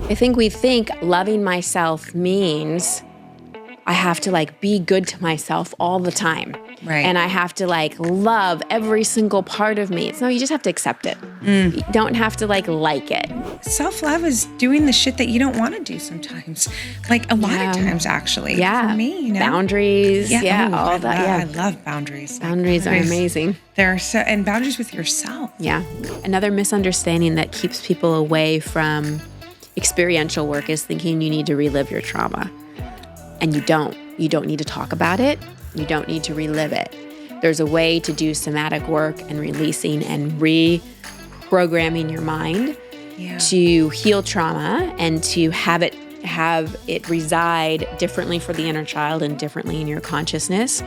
I think we think loving myself means I have to like be good to myself all the time. Right. And I have to like love every single part of me. No, you just have to accept it. You don't have to like it. Self-love is doing the shit that you don't want to do sometimes. Like a lot of times, actually. Yeah. For me, Boundaries. Yeah. Oh, all that. I love boundaries. Boundaries are amazing. They're and boundaries with yourself. Yeah. Another misunderstanding that keeps people away from experiential work is thinking you need to relive your trauma. And you don't. You don't need to talk about it. You don't need to relive it. There's a way to do somatic work and releasing and reprogramming your mind to heal trauma and to have it reside differently for the inner child and differently in your consciousness.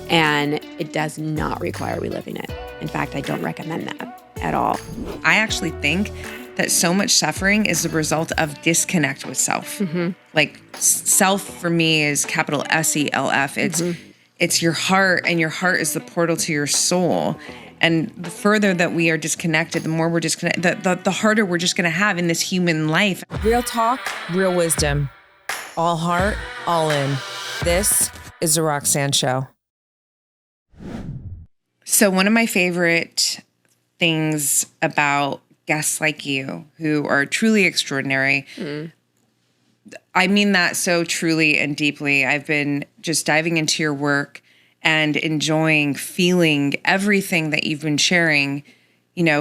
And it does not require reliving it. In fact, I don't recommend that at all. I actually think that so much suffering is the result of disconnect with self. Like self for me is capital SELF. It's your heart, and your heart is the portal to your soul. And the further that we are disconnected, the more we're disconnected, the harder we're just going to have in this human life. Real talk, real wisdom. All heart, all in. This is The Roxanne Show. So one of my favorite things about guests like you who are truly extraordinary, I mean that so truly and deeply. I've been just diving into your work and enjoying, feeling everything that you've been sharing,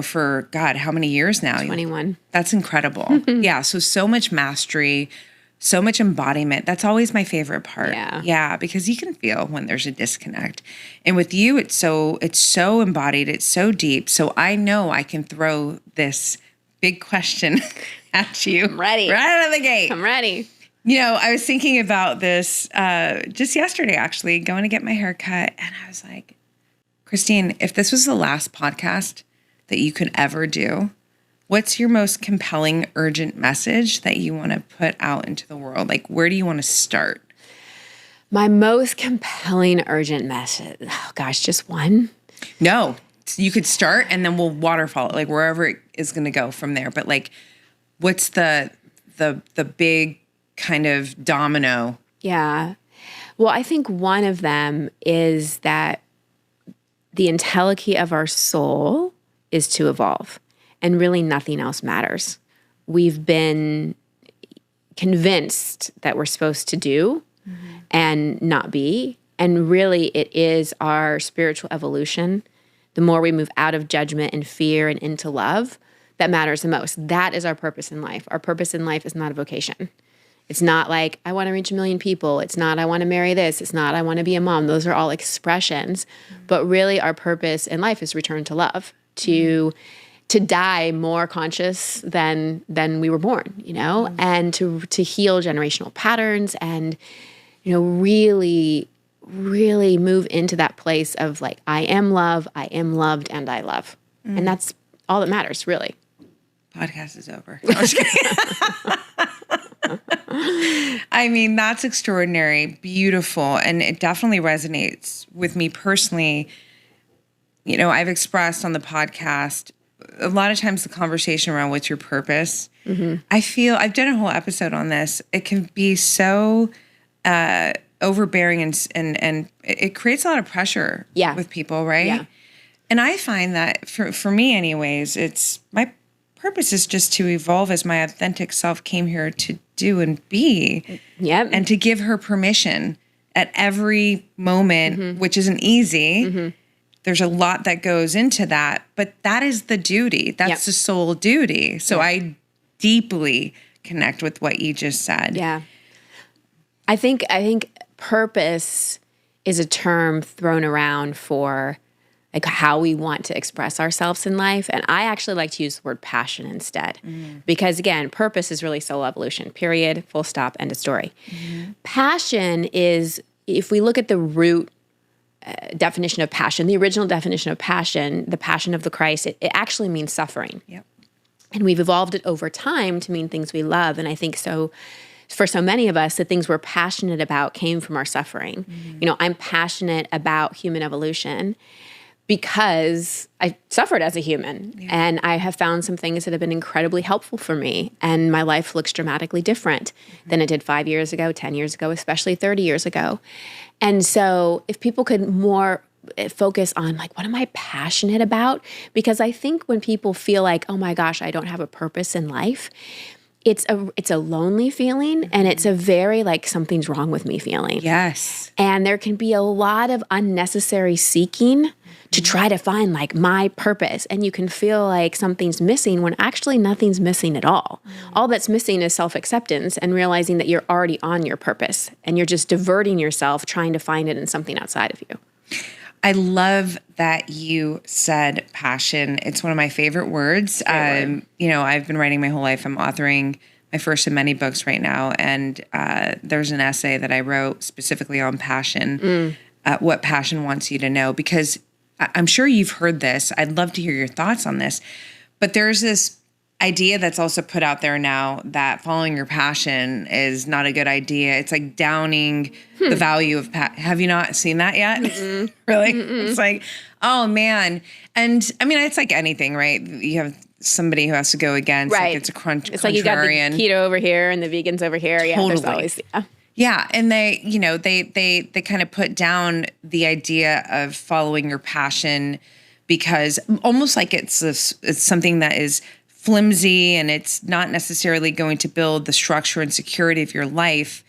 for God, how many years now? 21. That's incredible. Yeah. So much mastery, so much embodiment. That's always my favorite part. Yeah. Because you can feel when there's a disconnect. And with you, it's so embodied. It's so deep. So I know I can throw this big question at you. I'm ready. Right out of the gate. I'm ready. I was thinking about this just yesterday, actually, going to get my hair cut. And I was like, Christine, if this was the last podcast that you could ever do, what's your most compelling, urgent message that you want to put out into the world? Like, where do you want to start? My most compelling, urgent message. Oh, gosh, just one? No. You could start and then we'll waterfall it, like wherever it is going to go from there. But like, what's the big kind of domino? Yeah. Well, I think one of them is that the entelechy of our soul is to evolve, and really nothing else matters. We've been convinced that we're supposed to do and not be, and really it is our spiritual evolution. The more we move out of judgment and fear and into love, that matters the most. That is our purpose in life. Our purpose in life is not a vocation. It's not like, I want to reach 1 million people. It's not, I want to marry this. It's not, I want to be a mom. Those are all expressions. But really our purpose in life is return to love, to die more conscious than we were born, and to heal generational patterns and, really move into that place of like, I am love, I am loved, and I love. And that's all that matters, really. Podcast is over. No, I'm just kidding. I mean, that's extraordinary, beautiful, and it definitely resonates with me personally. I've expressed on the podcast a lot of times the conversation around what's your purpose. I feel I've done a whole episode on this. It can be so overbearing and it creates a lot of pressure with people, right? Yeah. And I find that for me anyways, it's my purpose is just to evolve as my authentic self came here to do and be. Yep. And to give her permission at every moment, which isn't easy. There's a lot that goes into that, but that is the duty. That's the soul duty. So I deeply connect with what you just said. Yeah. I think purpose is a term thrown around for like how we want to express ourselves in life. And I actually like to use the word passion instead. Because again, purpose is really soul evolution, period, full stop, end of story. Passion is, if we look at the root definition of passion, the original definition of passion, the passion of the Christ, it actually means suffering. Yep. And we've evolved it over time to mean things we love. And I think so for so many of us, the things we're passionate about came from our suffering. I'm passionate about human evolution. because I suffered as a human and I have found some things that have been incredibly helpful for me. And my life looks dramatically different than it did 5 years ago, 10 years ago, especially 30 years ago. And so if people could more focus on like, what am I passionate about? Because I think when people feel like, oh my gosh, I don't have a purpose in life, it's a lonely feeling and it's a very like something's wrong with me feeling. Yes. And there can be a lot of unnecessary seeking to try to find like my purpose. And you can feel like something's missing when actually nothing's missing at all. All that's missing is self-acceptance and realizing that you're already on your purpose and you're just diverting yourself trying to find it in something outside of you. I love that you said passion. It's one of my favorite words. You know, I've been writing my whole life. I'm authoring my first of many books right now. And there's an essay that I wrote specifically on passion, what passion wants you to know, because I'm sure you've heard this. I'd love to hear your thoughts on this. But there's this idea that's also put out there now that following your passion is not a good idea. It's like downing the value of Have you not seen that yet? Really? It's like, oh man. And I mean, it's like anything, right? You have somebody who has to go against. Right. Like it's a It's like you got the keto over here and the vegans over here. Yeah, Totally. there's always, Yeah, and they, you know, they kind of put down the idea of following your passion because almost like it's something that is flimsy and it's not necessarily going to build the structure and security of your life.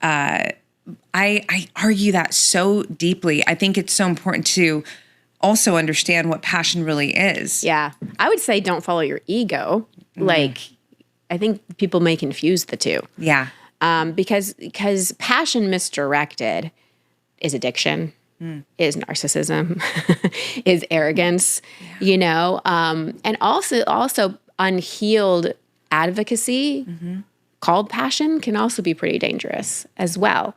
I argue that so deeply. I think it's so important to also understand what passion really is. Yeah. I would say don't follow your ego. Like, I think people may confuse the two. Yeah. Because passion misdirected is addiction, is narcissism, is arrogance, you know, and also unhealed advocacy called passion can also be pretty dangerous as well.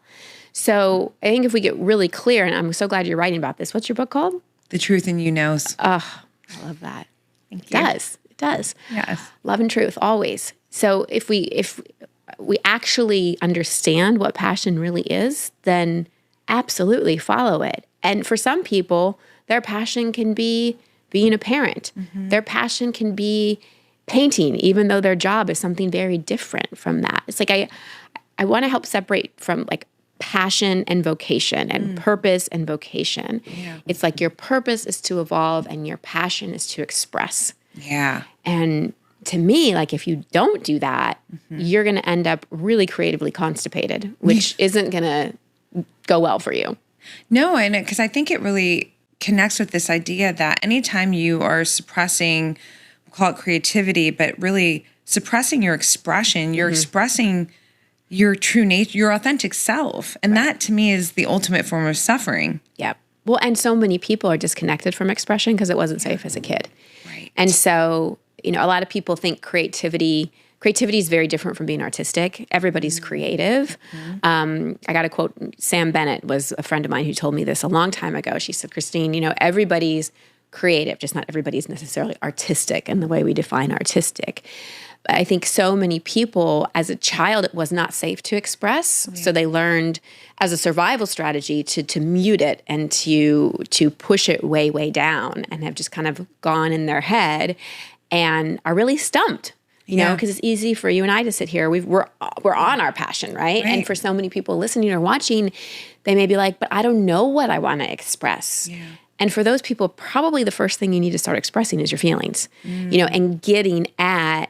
So I think if we get really clear, and I'm so glad you're writing about this. What's your book called? The Truth in You Knows. Oh, I love that. Thank you. It does. Yes. Love and truth always. So if we actually understand what passion really is, then absolutely follow it. And for some people, their passion can be being a parent. Their passion can be painting, even though their job is something very different from that. It's like I want to help separate from like passion and vocation and purpose and vocation. Yeah. It's like your purpose is to evolve and your passion is to express. Yeah. And to me, like if you don't do that, you're going to end up really creatively constipated, which isn't going to go well for you. No, and because I think it really connects with this idea that anytime you are suppressing, we'll call it creativity, but really suppressing your expression, you're expressing your true nature, your authentic self. And that to me is the ultimate form of suffering. Yep. Well, and so many people are disconnected from expression because it wasn't safe as a kid. Right. And so, you know, a lot of people think creativity is very different from being artistic. Everybody's creative. I got to quote, Sam Bennett was a friend of mine who told me this a long time ago. She said, Christine, you know, everybody's creative, just not everybody's necessarily artistic in the way we define artistic. But I think so many people, as a child, it was not safe to express. Yeah. So they learned as a survival strategy to mute it and to push it way, way down and have just kind of gone in their head and are really stumped. You know, because it's easy for you and I to sit here. We're on our passion, right? And for so many people listening or watching, they may be like, but I don't know what I want to express. Yeah. And for those people, probably the first thing you need to start expressing is your feelings, you know, and getting at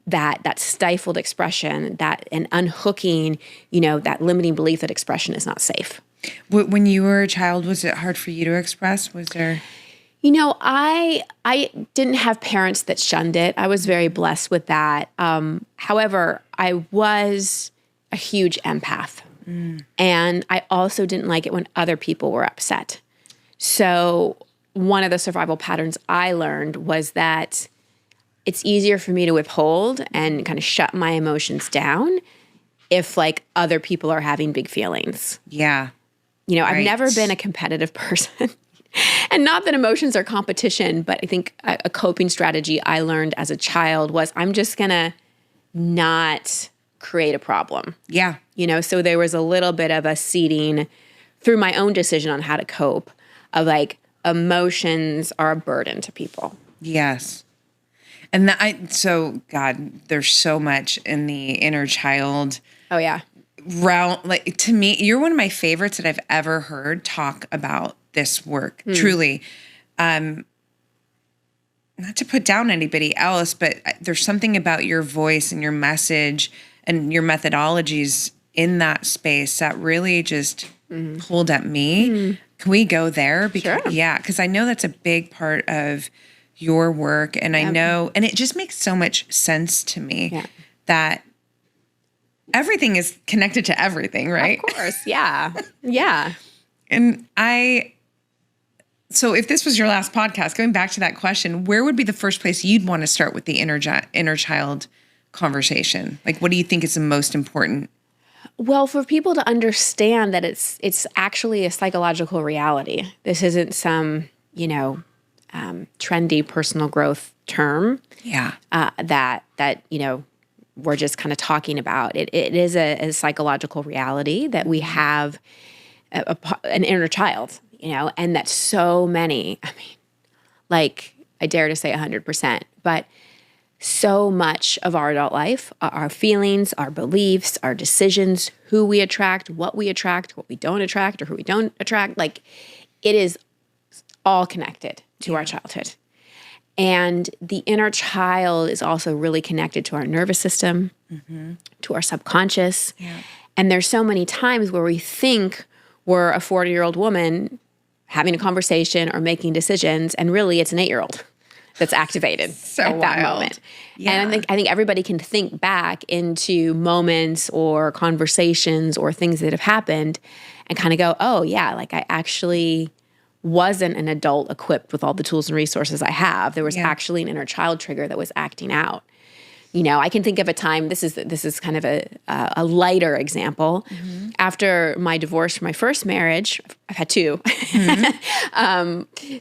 that stifled expression, and unhooking, you know, that limiting belief that expression is not safe. When you were a child, was it hard for you to express? Was there... You know, I didn't have parents that shunned it. I was very blessed with that. However, I was a huge empath. And I also didn't like it when other people were upset. So one of the survival patterns I learned was that it's easier for me to withhold and kind of shut my emotions down if like other people are having big feelings. Yeah. You know, I've never been a competitive person. And not that emotions are competition, but I think a coping strategy I learned as a child was I'm just going to not create a problem. Yeah. You know, so there was a little bit of a seeding through my own decision on how to cope of like, emotions are a burden to people. Yes. And God, there's so much in the inner child Oh, yeah. realm. Like, to me, you're one of my favorites that I've ever heard talk about this work. Truly. Not to put down anybody else, but there's something about your voice and your message and your methodologies in that space that really just pulled at me. Can we go there? Because, Sure. Yeah, because I know that's a big part of your work. And I know, and it just makes so much sense to me that everything is connected to everything, right? Of course. Yeah. Yeah. And so if this was your last podcast, going back to that question, where would be the first place you'd want to start with the inner child conversation? Like, what do you think is the most important? Well, for people to understand that it's actually a psychological reality. This isn't some, trendy personal growth term. Yeah. That we're just kind of talking about. It is a psychological reality that we have an inner child, and that so many, I dare to say 100%, but so much of our adult life, our feelings, our beliefs, our decisions, who we attract, what we don't attract, or who we don't attract, it is all connected to our childhood. And the inner child is also really connected to our nervous system, to our subconscious. Yeah. And there's so many times where we think we're a 40-year-old woman having a conversation or making decisions, and really it's an 8-year-old that's activated at that moment. Yeah. And I think everybody can think back into moments or conversations or things that have happened and kind of go, oh yeah, I actually wasn't an adult equipped with all the tools and resources I have. There was actually an inner child trigger that was acting out. I can think of a time, this is kind of a lighter example. After my divorce from my first marriage, I've had two,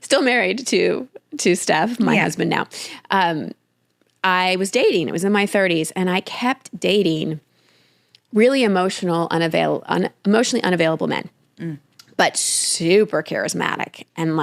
still married to Steph, my husband now. I was dating, it was in my 30s, and I kept dating really emotionally unavailable men. But super charismatic and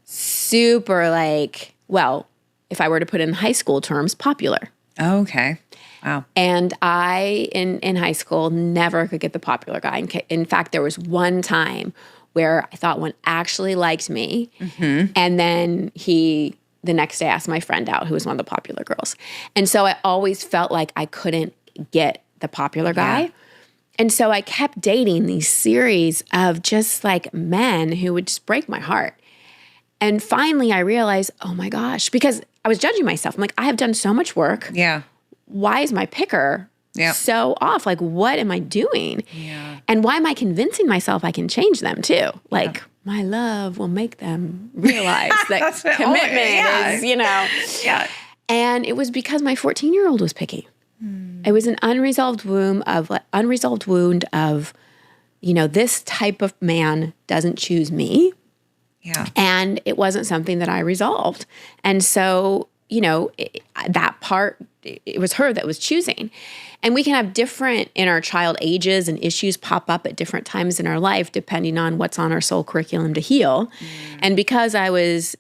super well, if I were to put it in high school terms, popular. Oh, okay. Wow. And I, in high school, never could get the popular guy. In fact, there was one time where I thought one actually liked me. And then the next day asked my friend out, who was one of the popular girls. And so I always felt like I couldn't get the popular guy. Yeah. And so I kept dating these series of just men who would just break my heart. And finally I realized, oh my gosh, because I was judging myself. I'm like, I have done so much work. Yeah. Why is my picker so off? What am I doing? Yeah. And why am I convincing myself I can change them too? My love will make them realize that commitment is, Yeah. And it was because my 14-year-old was picky. It was an unresolved wound of, this type of man doesn't choose me. Yeah. And it wasn't something that I resolved. And so, that part, it was her that was choosing. And we can have different inner child ages and issues pop up at different times in our life, depending on what's on our soul curriculum to heal. And because I was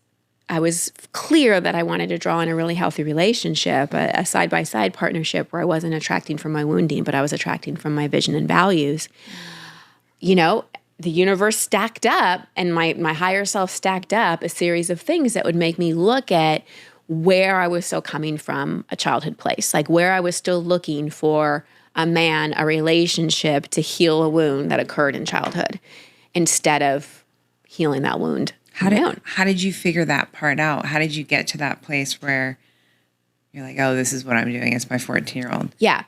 clear that I wanted to draw in a really healthy relationship, a side-by-side partnership where I wasn't attracting from my wounding, but I was attracting from my vision and values. The universe stacked up and my higher self stacked up a series of things that would make me look at where I was still coming from a childhood place, where I was still looking for a man, a relationship to heal a wound that occurred in childhood instead of healing that wound. How did you figure that part out? How did you get to that place where you're like, oh, this is what I'm doing as my 14-year-old? Yeah.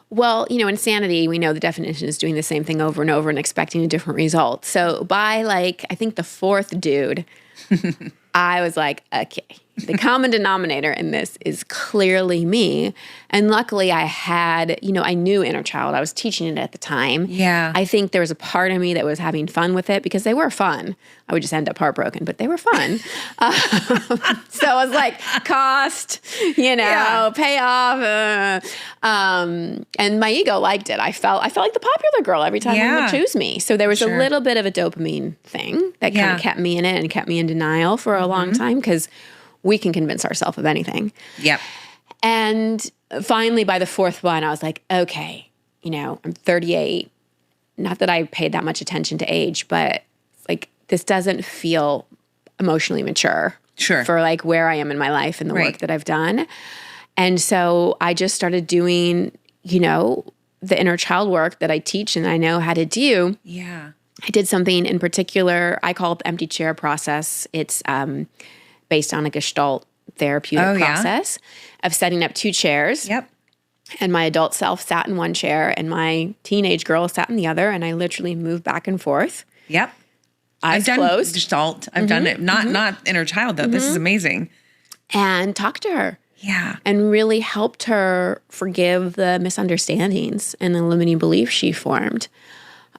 Well, insanity, we know the definition is doing the same thing over and over and expecting a different result. So by I think the fourth dude, I was like, okay, the common denominator in this is clearly me. And luckily I had, I knew inner child. I was teaching it at the time. Yeah. I think there was a part of me that was having fun with it because they were fun. I would just end up heartbroken, but they were fun. So I was like, cost, payoff. And my ego liked it. I felt like the popular girl every time they would choose me. So there was a little bit of a dopamine thing that kind of kept me in it and kept me in denial for a long time because we can convince ourselves of anything. Yep. And finally, by the fourth one, I was like, okay, I'm 38. Not that I paid that much attention to age, but like this doesn't feel emotionally mature for like where I am in my life and the work that I've done. And so I just started doing, the inner child work that I teach and I know how to do. Yeah. I did something in particular I call it the empty chair process. It's based on a Gestalt therapeutic process of setting up 2 chairs. Yep. And my adult self sat in one chair and my teenage girl sat in the other. And I literally moved back and forth. Yep. Eyes closed. Gestalt. I've done it. Not inner child though. This is amazing. And talked to her. Yeah. And really helped her forgive the misunderstandings and the limiting beliefs she formed.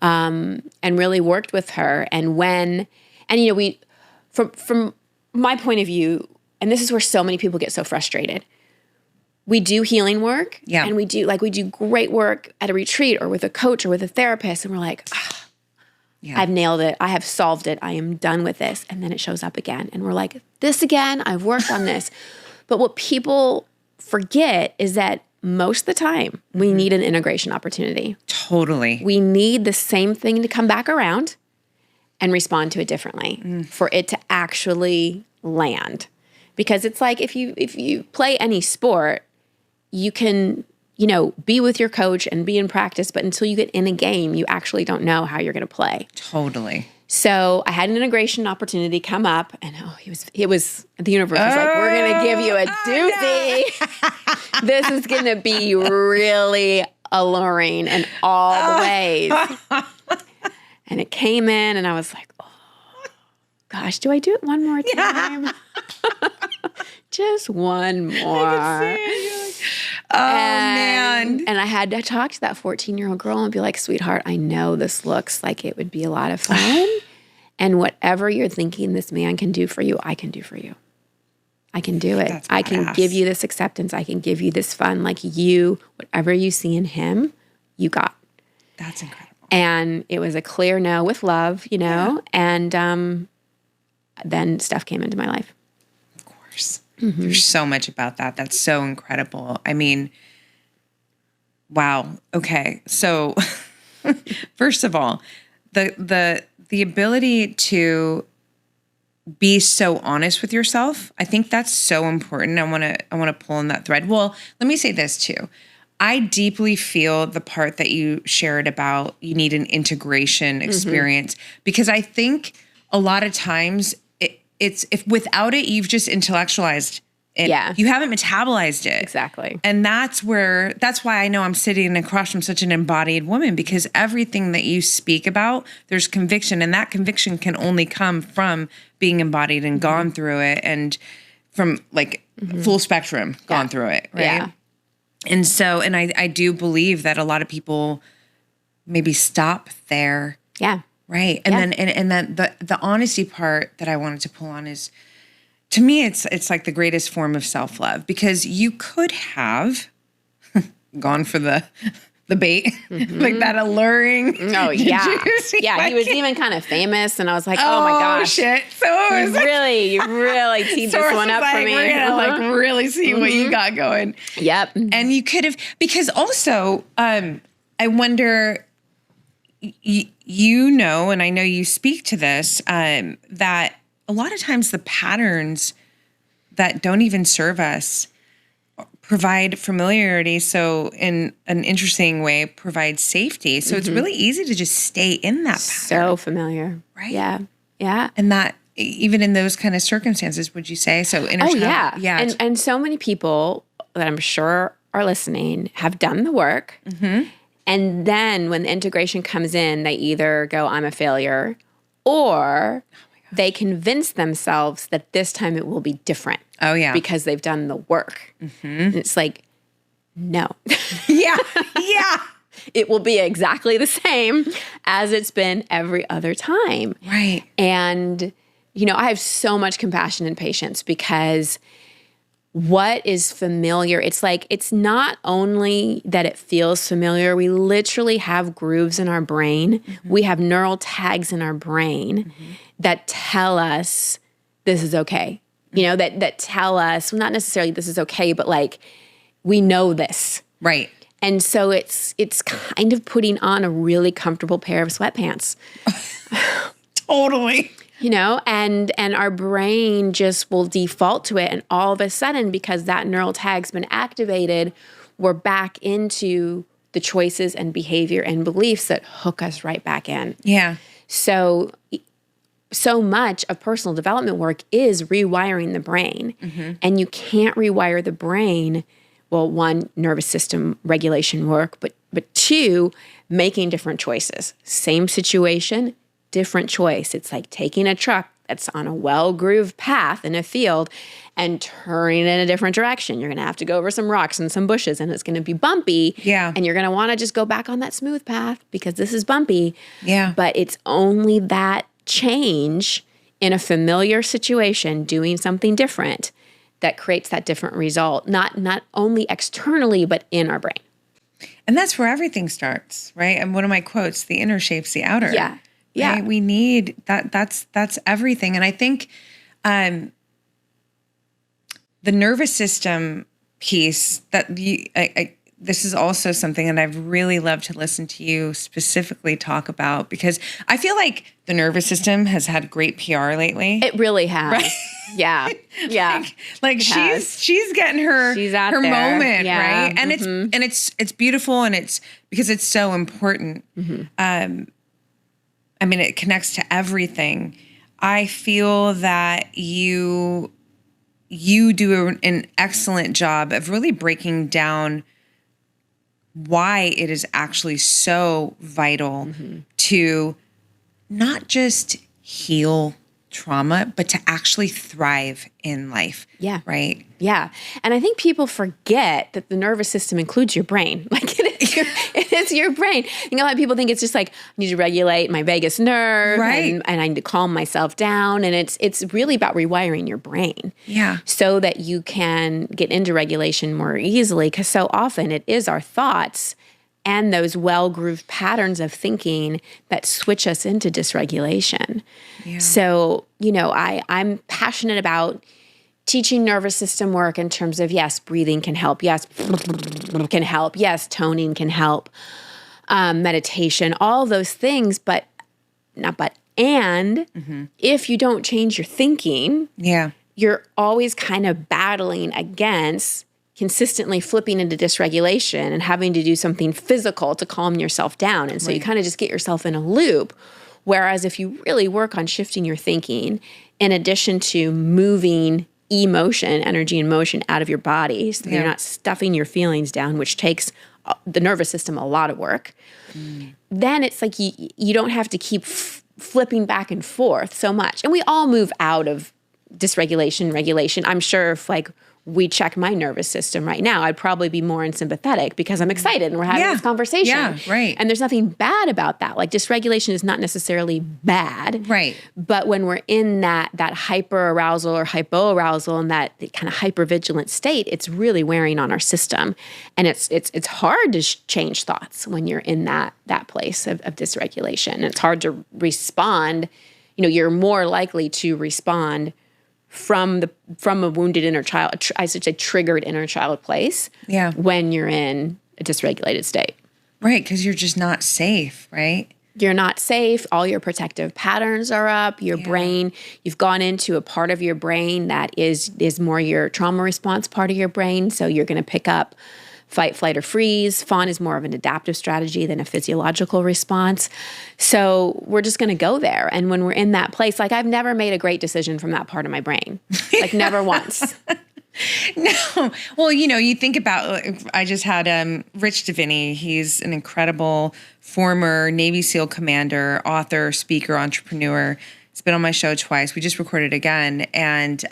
And really worked with her. And we, from my point of view, and this is where so many people get so frustrated. We do healing work and we do great work at a retreat or with a coach or with a therapist. And we're like, I've nailed it. I have solved it. I am done with this. And then it shows up again. And we're like, this again, I've worked on this. But what people forget is that most of the time we need an integration opportunity. Totally. We need the same thing to come back around and respond to it differently for it to actually land. Because it's like if you play any sport, you can, be with your coach and be in practice, but until you get in a game, you actually don't know how you're going to play. Totally. So I had an integration opportunity come up and it was the universe was like, we're going to give you a doozy. This is going to be really alluring in all the ways. And it came in and I was like, oh gosh, do I do it one more time? Just one more. Man. And I had to talk to that 14-year-old girl and be like, sweetheart, I know this looks like it would be a lot of fun. And whatever you're thinking this man can do for you, I can do for you. I can do it. I can give you this acceptance. I can give you this fun. Like whatever you see in him, you got. That's incredible. And it was a clear no with love, and then stuff came into my life. Of course. Mm-hmm. There's so much about that. That's so incredible. I mean, wow. Okay. So first of all, the ability to be so honest with yourself, I think that's so important. I want to pull on that thread. Well, let me say this too. I deeply feel the part that you shared about you need an integration experience because I think a lot of times it's if without it, you've just intellectualized it. Yeah. You haven't metabolized it. Exactly. And that's why I know I'm sitting across from such an embodied woman because everything that you speak about, there's conviction and that conviction can only come from being embodied and gone through it and from like full spectrum gone through it. Right. Yeah. And so, and I do believe that a lot of people maybe stop there. Yeah. Right. And then the honesty part that I wanted to pull on is, to me, it's like the greatest form of self-love because you could have gone for the bait, like that alluring. Oh yeah. Yeah. He was even kind of famous and I was like, oh my gosh. Shit. So you really teed this one up for me. We're gonna like really see what you got going. Yep. And you could have, because also, I wonder, and I know you speak to this, that a lot of times the patterns that don't even serve us provide familiarity. So in an interesting way, provide safety. So it's really easy to just stay in that pattern. So familiar. Right? Yeah. Yeah. And that even in those kind of circumstances, would you say? So yeah. Yeah. And so many people that I'm sure are listening have done the work. And then when the integration comes in, they either go, I'm a failure, or they convince themselves that this time it will be different. Oh, yeah. Because they've done the work. And it's like, no. Yeah. Yeah. It will be exactly the same as it's been every other time. Right. And, I have so much compassion and patience because what is familiar, it's like, it's not only that it feels familiar, we literally have grooves in our brain. We have neural tags in our brain that tell us this is okay. That tell us, well, not necessarily this is okay, but like, we know this. Right. And so it's kind of putting on a really comfortable pair of sweatpants. Totally. And our brain just will default to it. And all of a sudden, because that neural tag's been activated, we're back into the choices and behavior and beliefs that hook us right back in. Yeah. So much of personal development work is rewiring the brain. And you can't rewire the brain, well, one, nervous system regulation work, but two, making different choices. Same situation, different choice. It's like taking a truck that's on a well-grooved path in a field and turning in a different direction. You're going to have to go over some rocks and some bushes, and it's going to be bumpy. Yeah. And you're going to want to just go back on that smooth path because this is bumpy. Yeah. But it's only that change in a familiar situation, doing something different, that creates that different result, not only externally, but in our brain. And that's where everything starts, right? And one of my quotes, the inner shapes the outer. Yeah. Yeah. Right? We need that. That's everything. And I think the nervous system piece this is also something that I've really loved to listen to you specifically talk about, because I feel like the nervous system has had great PR lately. It really has. Right? Yeah. Yeah. Like she's getting her out her there. moment, Yeah. right? And it's beautiful, and it's because it's so important. I mean, it connects to everything. I feel that you do an excellent job of really breaking down why it is actually so vital to not just heal trauma, but to actually thrive in life. Yeah. Right? Yeah. And I think people forget that the nervous system includes your brain. Like it is your brain. A lot of people think it's just like, I need to regulate my vagus nerve, right, and I need to calm myself down. And it's really about rewiring your brain. Yeah. So that you can get into regulation more easily. Because so often it is our thoughts and those well-grooved patterns of thinking that switch us into dysregulation. Yeah. So, I'm passionate about teaching nervous system work in terms of, yes, breathing can help. Yes, can help. Yes, toning can help. Meditation, all those things, if you don't change your thinking, you're always kind of battling against consistently flipping into dysregulation and having to do something physical to calm yourself down. And so you kind of just get yourself in a loop. Whereas if you really work on shifting your thinking, in addition to moving emotion, energy and motion out of your body, so you're not stuffing your feelings down, which takes the nervous system a lot of work, then it's like you don't have to keep flipping back and forth so much. And we all move out of dysregulation, regulation. I'm sure if we check my nervous system right now, I'd probably be more in sympathetic because I'm excited and we're having this conversation. Yeah, right. And there's nothing bad about that. Like dysregulation is not necessarily bad. Right. But when we're in that hyper arousal or hypoarousal and that kind of hypervigilant state, it's really wearing on our system. And it's hard to change thoughts when you're in that place of dysregulation. And it's hard to respond. You're more likely to respond from a wounded inner child, I should say triggered inner child place, when you're in a dysregulated state. Right, because you're just not safe, right? You're not safe. All your protective patterns are up. Your brain, you've gone into a part of your brain that is more your trauma response part of your brain. So you're going to pick up fight, flight, or freeze. Fawn is more of an adaptive strategy than a physiological response. So we're just going to go there. And when we're in that place, I've never made a great decision from that part of my brain. Never once. No. Well, you think about, I just had Rich Diviney. He's an incredible former Navy SEAL commander, author, speaker, entrepreneur. It's been on my show twice. We just recorded again. And,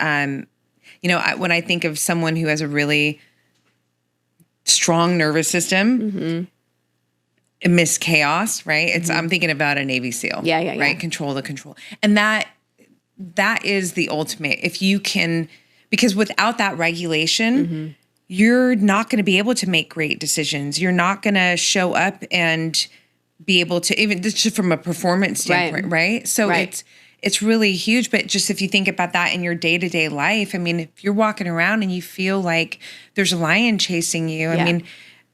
when I think of someone who has a really strong nervous system, amidst chaos, right? I'm thinking about a Navy SEAL. Yeah. Right? Control the control. And that is the ultimate. If you can, because without that regulation, you're not going to be able to make great decisions. You're not going to show up and be able to, even just from a performance standpoint, right? So it's really huge. But just if you think about that in your day-to-day life, I mean, if you're walking around and you feel like there's a lion chasing you, I mean,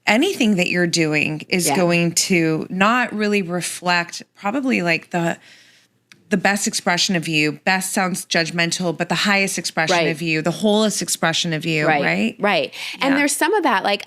anything that you're doing is going to not really reflect probably like the best expression of you. Best sounds judgmental, but the highest expression of you, the wholest expression of you, right? Right. And there's some of that, like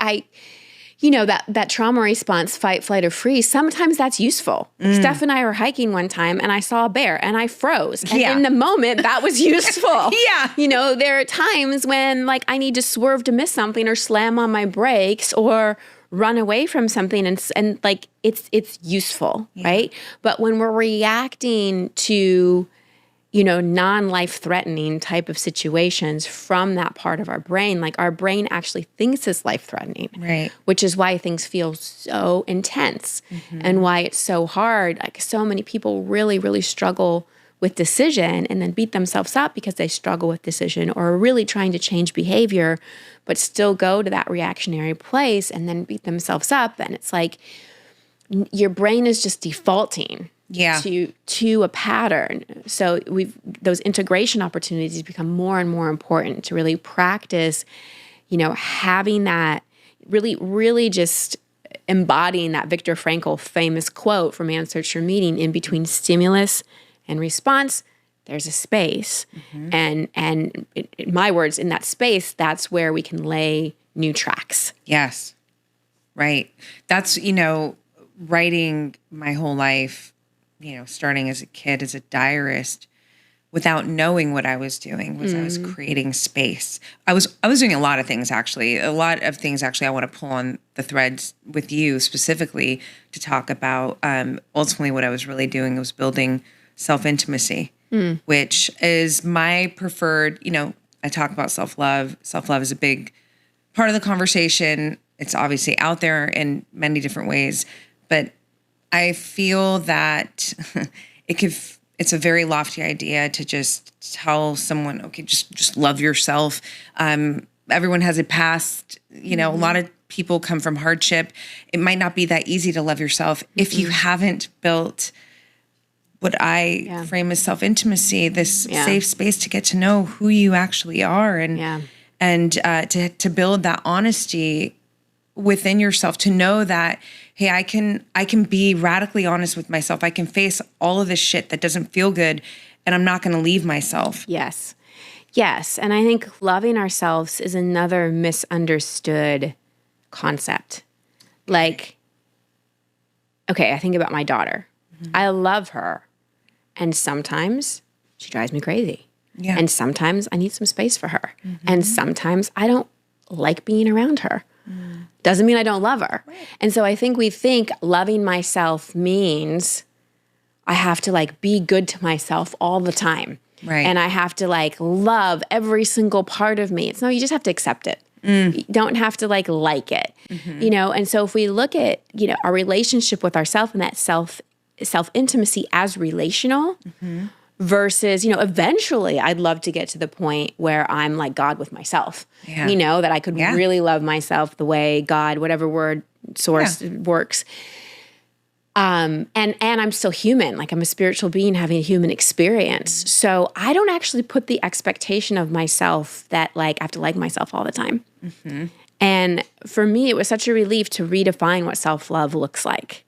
that trauma response, fight, flight, or freeze, sometimes that's useful. Steph and I were hiking one time and I saw a bear and I froze. And in the moment, that was useful. There are times when like I need to swerve to miss something or slam on my brakes or run away from something and like it's useful, right? But when we're reacting to non-life threatening type of situations from that part of our brain, like our brain actually thinks it's life threatening, right? Which is why things feel so intense and why it's so hard. Like so many people really, really struggle with decision and then beat themselves up because they struggle with decision or are really trying to change behavior, but still go to that reactionary place and then beat themselves up. And it's like your brain is just defaulting to a pattern. So those integration opportunities become more and more important to really practice, having that really, really just embodying that Viktor Frankl famous quote from Man's Search for Meaning: in between stimulus and response, there's a space. And in my words, in that space, that's where we can lay new tracks. Yes. Right. That's, writing my whole life, starting as a kid as a diarist without knowing what I was doing was I was creating space. I was doing a lot of things, actually. I want to pull on the threads with you specifically to talk about ultimately what I was really doing was building self-intimacy, which is my preferred, I talk about self-love. Self-love is a big part of the conversation. It's obviously out there in many different ways, but I feel that it's a very lofty idea to just tell someone, okay, just love yourself. Everyone has a past, a lot of people come from hardship. It might not be that easy to love yourself if you haven't built what I frame as self-intimacy, this safe space to get to know who you actually are and to build that honesty within yourself, to know that, hey, I can be radically honest with myself. I can face all of this shit that doesn't feel good, and I'm not going to leave myself. Yes. And I think loving ourselves is another misunderstood concept. Like, okay, I think about my daughter. I love her. And sometimes she drives me crazy. Yeah. And sometimes I need some space for her. And sometimes I don't like being around her. Doesn't mean I don't love her. Right. And so I think we think loving myself means I have to like be good to myself all the time. Right. And I have to like love every single part of me. It's no, you just have to accept it. You don't have to like it, And so if we look at, our relationship with ourselves and that self-intimacy as relational versus, eventually I'd love to get to the point where I'm like God with myself, that I could really love myself the way God, whatever word source works. And I'm still human, like I'm a spiritual being having a human experience. So I don't actually put the expectation of myself that like I have to like myself all the time. And for me, it was such a relief to redefine what self-love looks like.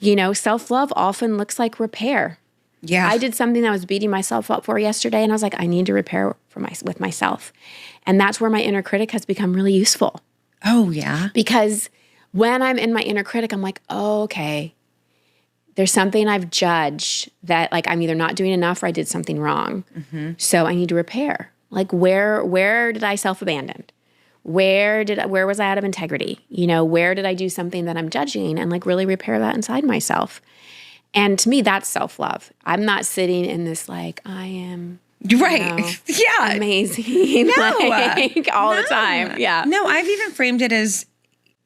Self-love often looks like repair. Yeah. I did something that I was beating myself up for yesterday, and I was like, I need to repair with myself. And that's where my inner critic has become really useful. Oh, yeah. Because when I'm in my inner critic, I'm like, oh, okay, there's something I've judged that like I'm either not doing enough or I did something wrong. So I need to repair. Like where did I self-abandon? Where was I out of integrity? Where did I do something that I'm judging and like really repair that inside myself? And to me, that's self-love. I'm not sitting in this like, I am right. Yeah. amazing like, all the time. Yeah. No, I've even framed it as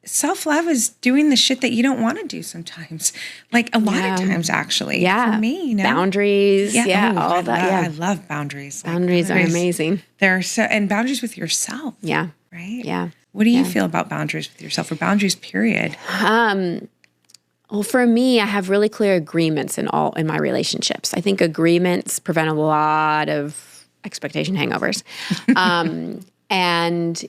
self-love is doing the shit that you don't want to do sometimes. Like a lot of times, actually. Yeah. For me, Boundaries. Yeah. Oh, all that. I love boundaries. Boundaries are amazing. They're and boundaries with yourself. Yeah. Right? Yeah. What do you feel about boundaries with yourself, or boundaries, period? Well, for me, I have really clear agreements in my relationships. I think agreements prevent a lot of expectation hangovers. And,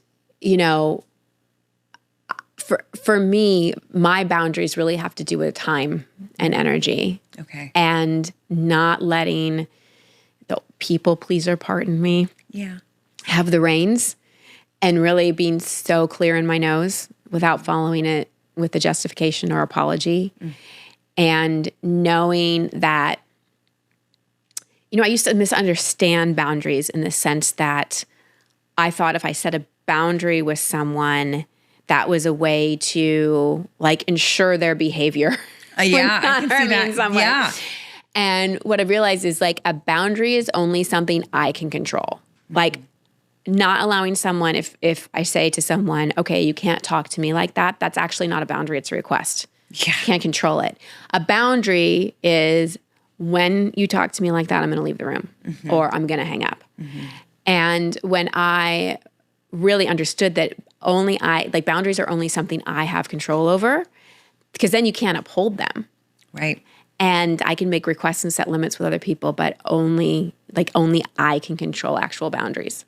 for me, my boundaries really have to do with time and energy. Okay. And not letting the people pleaser part in me have the reins, and really being so clear in my nose without following it with a justification or apology. And knowing that, I used to misunderstand boundaries in the sense that I thought if I set a boundary with someone, that was a way to like ensure their behavior. Yeah, I can see that. Someone. Yeah. And what I realized is like a boundary is only something I can control. Like not allowing someone, if I say to someone, okay, you can't talk to me like that, that's actually not a boundary, it's a request. Yeah. Can't control it. A boundary is when you talk to me like that, I'm going to leave the room or I'm going to hang up. And when I really understood that boundaries are only something I have control over, because then you can't uphold them. Right. And I can make requests and set limits with other people, but only I can control actual boundaries.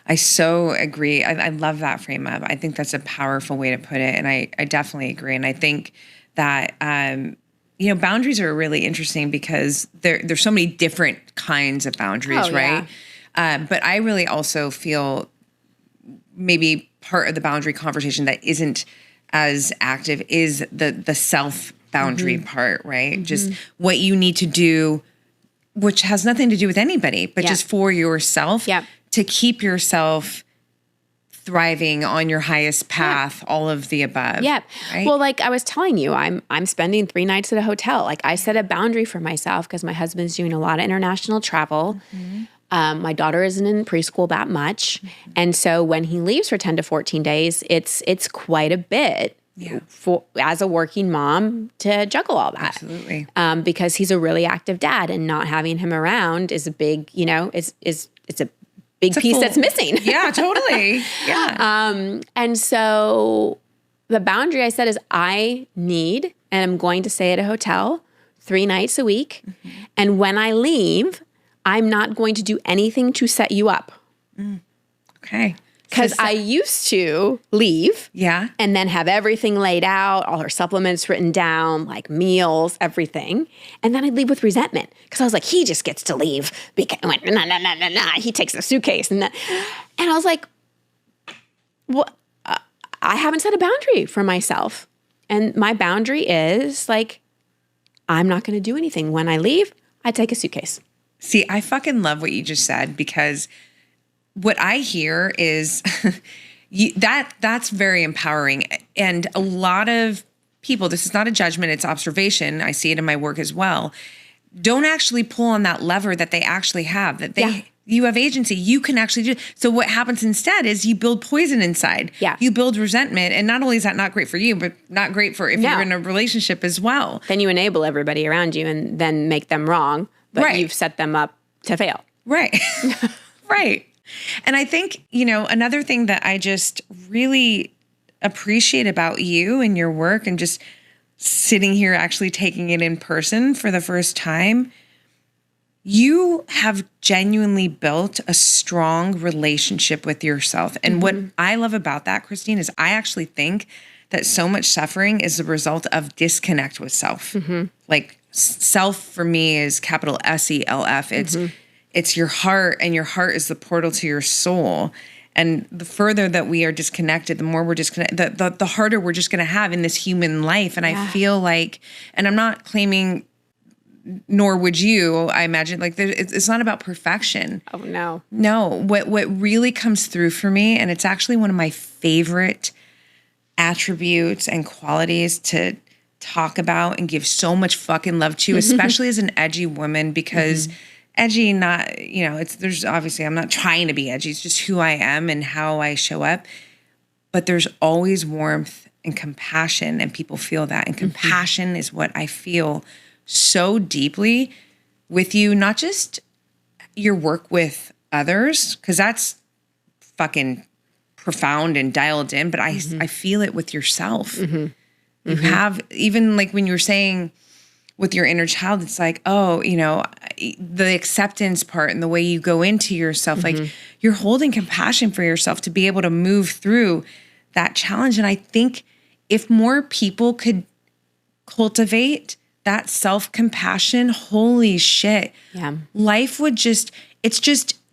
I so agree. I love that frame up. I think that's a powerful way to put it. And I definitely agree. And I think that, boundaries are really interesting because there's so many different kinds of boundaries, right? But I really also feel maybe part of the boundary conversation that isn't as active is the self boundary part, right? Just what you need to do, which has nothing to do with anybody, but just for yourself to keep yourself thriving on your highest path, all of the above. Yeah. Right? Well, like I was telling you, I'm spending 3 nights at a hotel. Like I set a boundary for myself because my husband's doing a lot of international travel. My daughter isn't in preschool that much. And so when he leaves for 10 to 14 days, it's quite a bit as a working mom to juggle all that. Absolutely. Because he's a really active dad, and not having him around is a big, it's a big piece that's missing. Yeah, totally. Yeah. And so the boundary I set is I need, and I'm going to stay at a hotel 3 nights a week. And when I leave, I'm not going to do anything to set you up. Okay. Because I used to leave and then have everything laid out, all her supplements written down, like meals, everything. And then I'd leave with resentment because I was like, he just gets to leave. Because he takes the suitcase. And I was like, well, I haven't set a boundary for myself. And my boundary is like, I'm not going to do anything. When I leave, I take a suitcase. See, I fucking love what you just said, because what I hear is that's very empowering. And a lot of people, this is not a judgment, it's observation. I see it in my work as well. Don't actually pull on that lever that they actually have, that you have agency. You can actually do. So what happens instead is you build poison inside. Yeah. You build resentment. And not only is that not great for you, but not great for if you're in a relationship as well. Then you enable everybody around you and then make them wrong, but you've set them up to fail. Right. Right. And I think, another thing that I just really appreciate about you and your work, and just sitting here actually taking it in person for the first time, you have genuinely built a strong relationship with yourself. And what I love about that, Christine, is I actually think that so much suffering is the result of disconnect with self. Like self for me is capital SELF. It's your heart, and your heart is the portal to your soul. And the further that we are disconnected, the more we're disconnected, the harder we're just going to have in this human life. And I feel like, and I'm not claiming, nor would you, I imagine, like it's not about perfection. Oh, no. No, what really comes through for me, and it's actually one of my favorite attributes and qualities to talk about and give so much fucking love to, especially as an edgy woman, because edgy, not, you know, there's obviously, I'm not trying to be edgy. It's just who I am and how I show up. But there's always warmth and compassion, and people feel that. And compassion is what I feel so deeply with you, not just your work with others, because that's fucking profound and dialed in, but I feel it with yourself. You have, even like when you're saying with your inner child, it's like, oh, you know, the acceptance part and the way you go into yourself, like you're holding compassion for yourself to be able to move through that challenge. And I think if more people could cultivate that self-compassion, holy shit, life would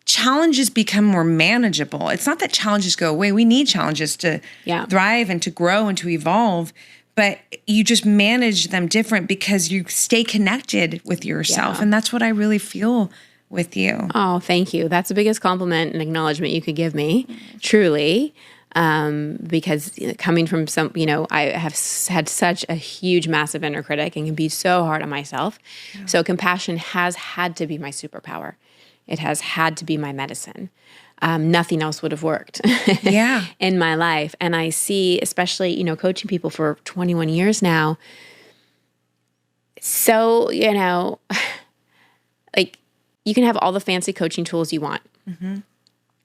challenges become more manageable. It's not that challenges go away. We need challenges to thrive and to grow and to evolve, but you just manage them different because you stay connected with yourself. And that's what I really feel with you. Oh, thank you. That's the biggest compliment and acknowledgement you could give me, truly. Because coming from I have had such a huge, massive inner critic and can be so hard on myself. So compassion has had to be my superpower. It has had to be my medicine. Nothing else would have worked in my life. And I see, especially, coaching people for 21 years now. So, like you can have all the fancy coaching tools you want.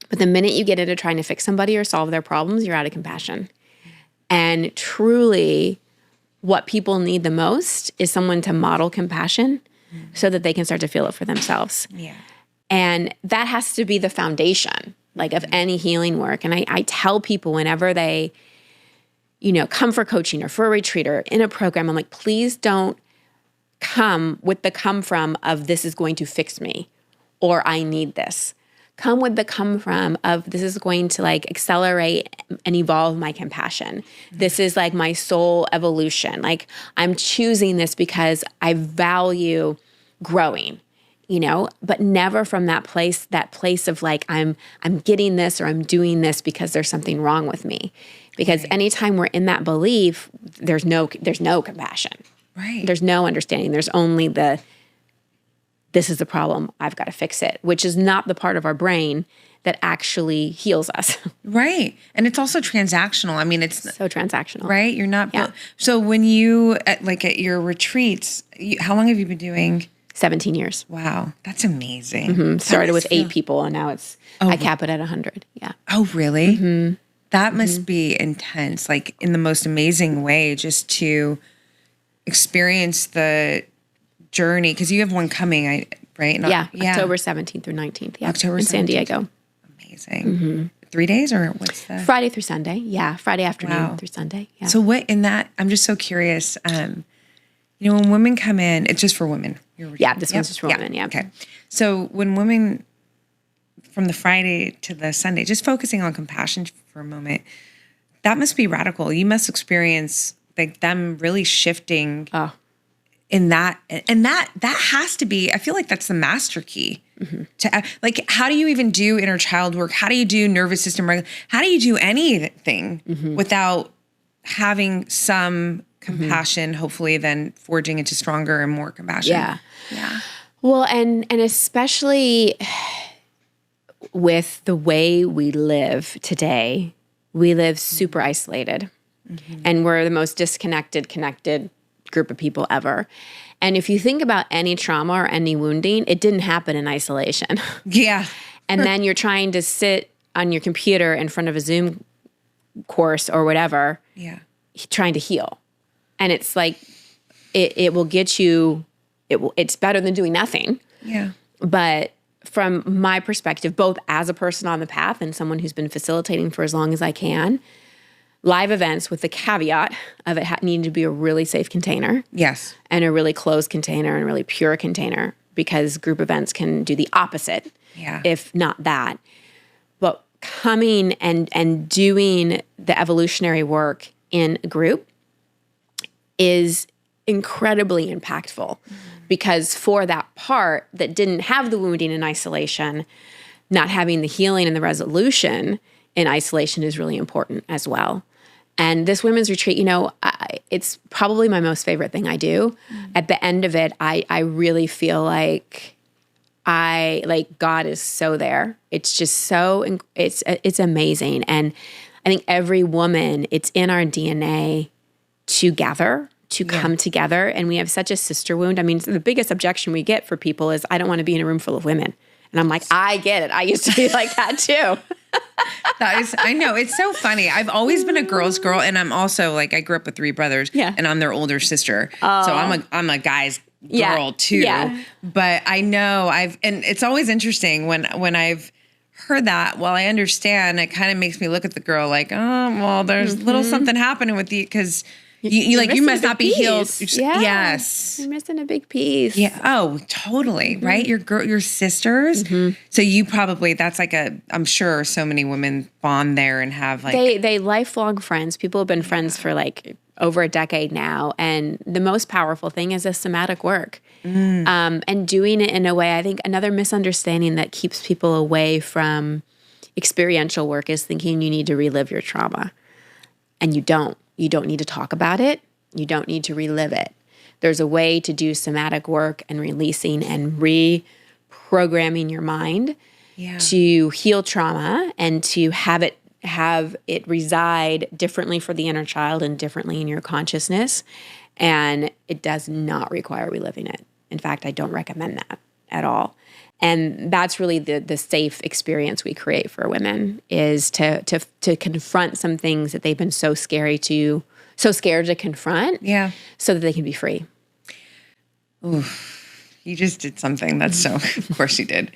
But the minute you get into trying to fix somebody or solve their problems, you're out of compassion. And truly, what people need the most is someone to model compassion so that they can start to feel it for themselves. And that has to be the foundation, like, of any healing work. And I tell people whenever they, come for coaching or for a retreat or in a program, I'm like, please don't come with the come from of this is going to fix me or I need this. Come with the come from of this is going to like accelerate and evolve my compassion. This is like my soul evolution. Like I'm choosing this because I value growing, but never from that place of like, I'm getting this or I'm doing this because there's something wrong with me. Because anytime we're in that belief, there's no compassion. Right. There's no understanding. There's only this is the problem, I've got to fix it, which is not the part of our brain that actually heals us. Right. And it's also transactional. I mean, it's so transactional. Right? You're not so when you at your retreats, how long have you been doing? 17 years. Wow. That's amazing. Started with 8 people and now I cap it at 100. Yeah. Oh, really? That must be intense, like in the most amazing way, just to experience the journey, because you have one coming, right? October 17th through 19th. Yeah, October 17th. In San Diego. Amazing. 3 days or what's the? Friday through Sunday. Yeah, Friday afternoon through Sunday. Yeah. So what in that? I'm just so curious. When women come in, it's just for women. This one's just for women. Yeah. Okay. So when women, from the Friday to the Sunday, just focusing on compassion for a moment, that must be radical. You must experience like them really shifting. In that, and that has to be, I feel like that's the master key to, like, how do you even do inner child work? How do you do nervous system regulation? How do you do anything without having some compassion, hopefully then forging into stronger and more compassion? Yeah. Well, and especially with the way we live today, we live super isolated and we're the most connected group of people ever. And if you think about any trauma or any wounding, it didn't happen in isolation. And then you're trying to sit on your computer in front of a Zoom course or whatever, trying to heal. And it's like, it will get you, it's better than doing nothing. But from my perspective, both as a person on the path and someone who's been facilitating for as long as I can, live events with the caveat of it needing to be a really safe container. And a really closed container and a really pure container, because group events can do the opposite, if not that. But coming and doing the evolutionary work in a group is incredibly impactful, because for that part that didn't have the wounding in isolation, not having the healing and the resolution in isolation is really important as well. And this women's retreat, it's probably my most favorite thing I do. At the end of it, I really feel like God is so there. It's just so, it's amazing. And I think every woman, it's in our DNA to gather, to come together. And we have such a sister wound. I mean, the biggest objection we get for people is, I don't want to be in a room full of women. And I'm like, I get it. I used to be like that too. I know. It's so funny. I've always been a girl's girl. And I'm also like, I grew up with 3 brothers and I'm their older sister. So I'm a guy's girl too. Yeah. But I know and it's always interesting when I've heard that. Well, I understand. It kind of makes me look at the girl like, oh, well, there's a little something happening with you because you must not be healed. Yeah. Yes. You're missing a big piece. Yeah. Oh, totally. Right. Your sisters. So you probably, that's like I'm sure so many women bond there and have like. They lifelong friends. People have been friends for like over a decade now. And the most powerful thing is the somatic work. And doing it in a way, I think another misunderstanding that keeps people away from experiential work is thinking you need to relive your trauma. And you don't. You don't need to talk about it. You don't need to relive it. There's a way to do somatic work and releasing and reprogramming your mind to heal trauma and to have it reside differently for the inner child and differently in your consciousness. And it does not require reliving it. In fact, I don't recommend that at all. And that's really the safe experience we create for women is to confront some things that they've been so scared to confront. Yeah. So that they can be free. Ooh, you just did something. That's so, of course you did.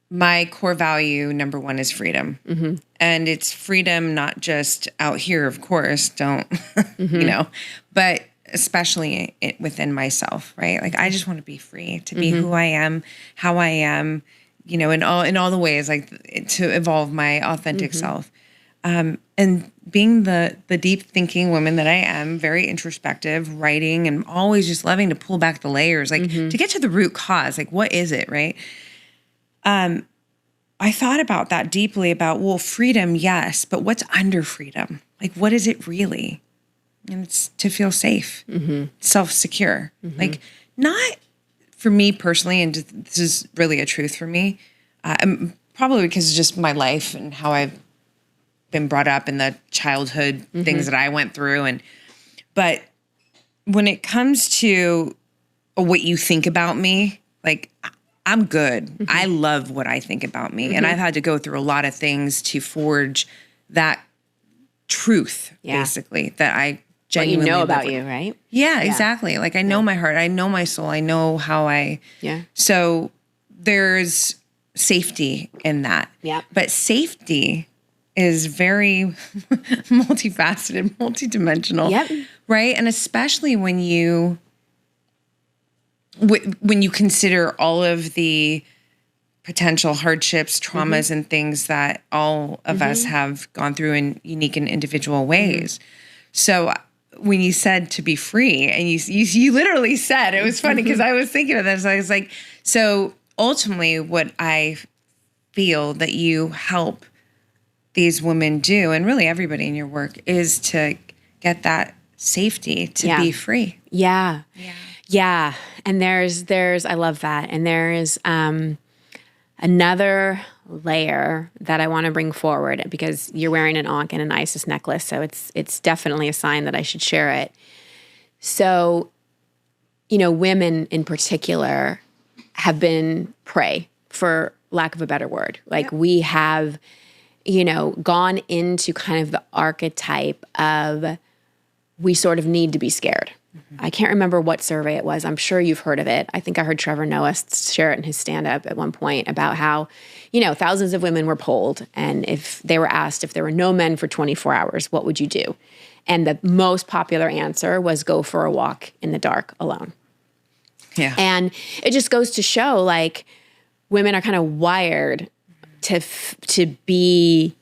My core value, number 1, is freedom. And it's freedom, not just out here, of course, don't, but especially within myself, right? Like, I just want to be free to be who I am, how I am, in all the ways, like to evolve my authentic self. And being the deep thinking woman that I am, very introspective, writing, and always just loving to pull back the layers, like to get to the root cause, like what is it, right? I thought about that deeply about, well, freedom, yes, but what's under freedom? Like, what is it really? And it's to feel safe, self-secure. Like, not for me personally, and this is really a truth for me, probably because of just my life and how I've been brought up and the childhood things that I went through. But when it comes to what you think about me, like, I'm good. I love what I think about me. And I've had to go through a lot of things to forge that truth, basically, that I genuinely know about you, right? Yeah, exactly. Like, I know my heart. I know my soul. I know how so there's safety in that. Yeah. But safety is very multifaceted, multidimensional. Right? And especially when you consider all of the potential hardships, traumas, and things that all of us have gone through in unique and individual ways. So when you said to be free, and you literally said, it was funny because I was thinking of this. I was like, so ultimately what I feel that you help these women do, and really everybody in your work, is to get that safety to be free. Yeah. And there's I love that. And there is another layer that I want to bring forward, because you're wearing an Ankh and an Isis necklace, so it's definitely a sign that I should share it. So, women in particular have been prey, for lack of a better word. Like, we have, gone into kind of the archetype of, we sort of need to be scared. I can't remember what survey it was. I'm sure you've heard of it. I think I heard Trevor Noah share it in his stand-up at one point about how, thousands of women were polled, and if they were asked if there were no men for 24 hours, what would you do? And the most popular answer was go for a walk in the dark alone. Yeah. And it just goes to show, like, women are kind of wired to be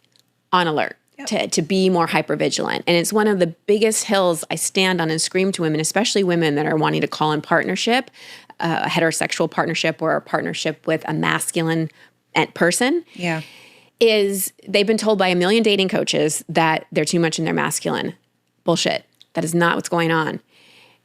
on alert. To be more hypervigilant. And it's one of the biggest hills I stand on and scream to women, especially women that are wanting to call in partnership, a heterosexual partnership or a partnership with a masculine person. Yeah. is they've been told by a million dating coaches that they're too much in their masculine. Bullshit. That is not what's going on.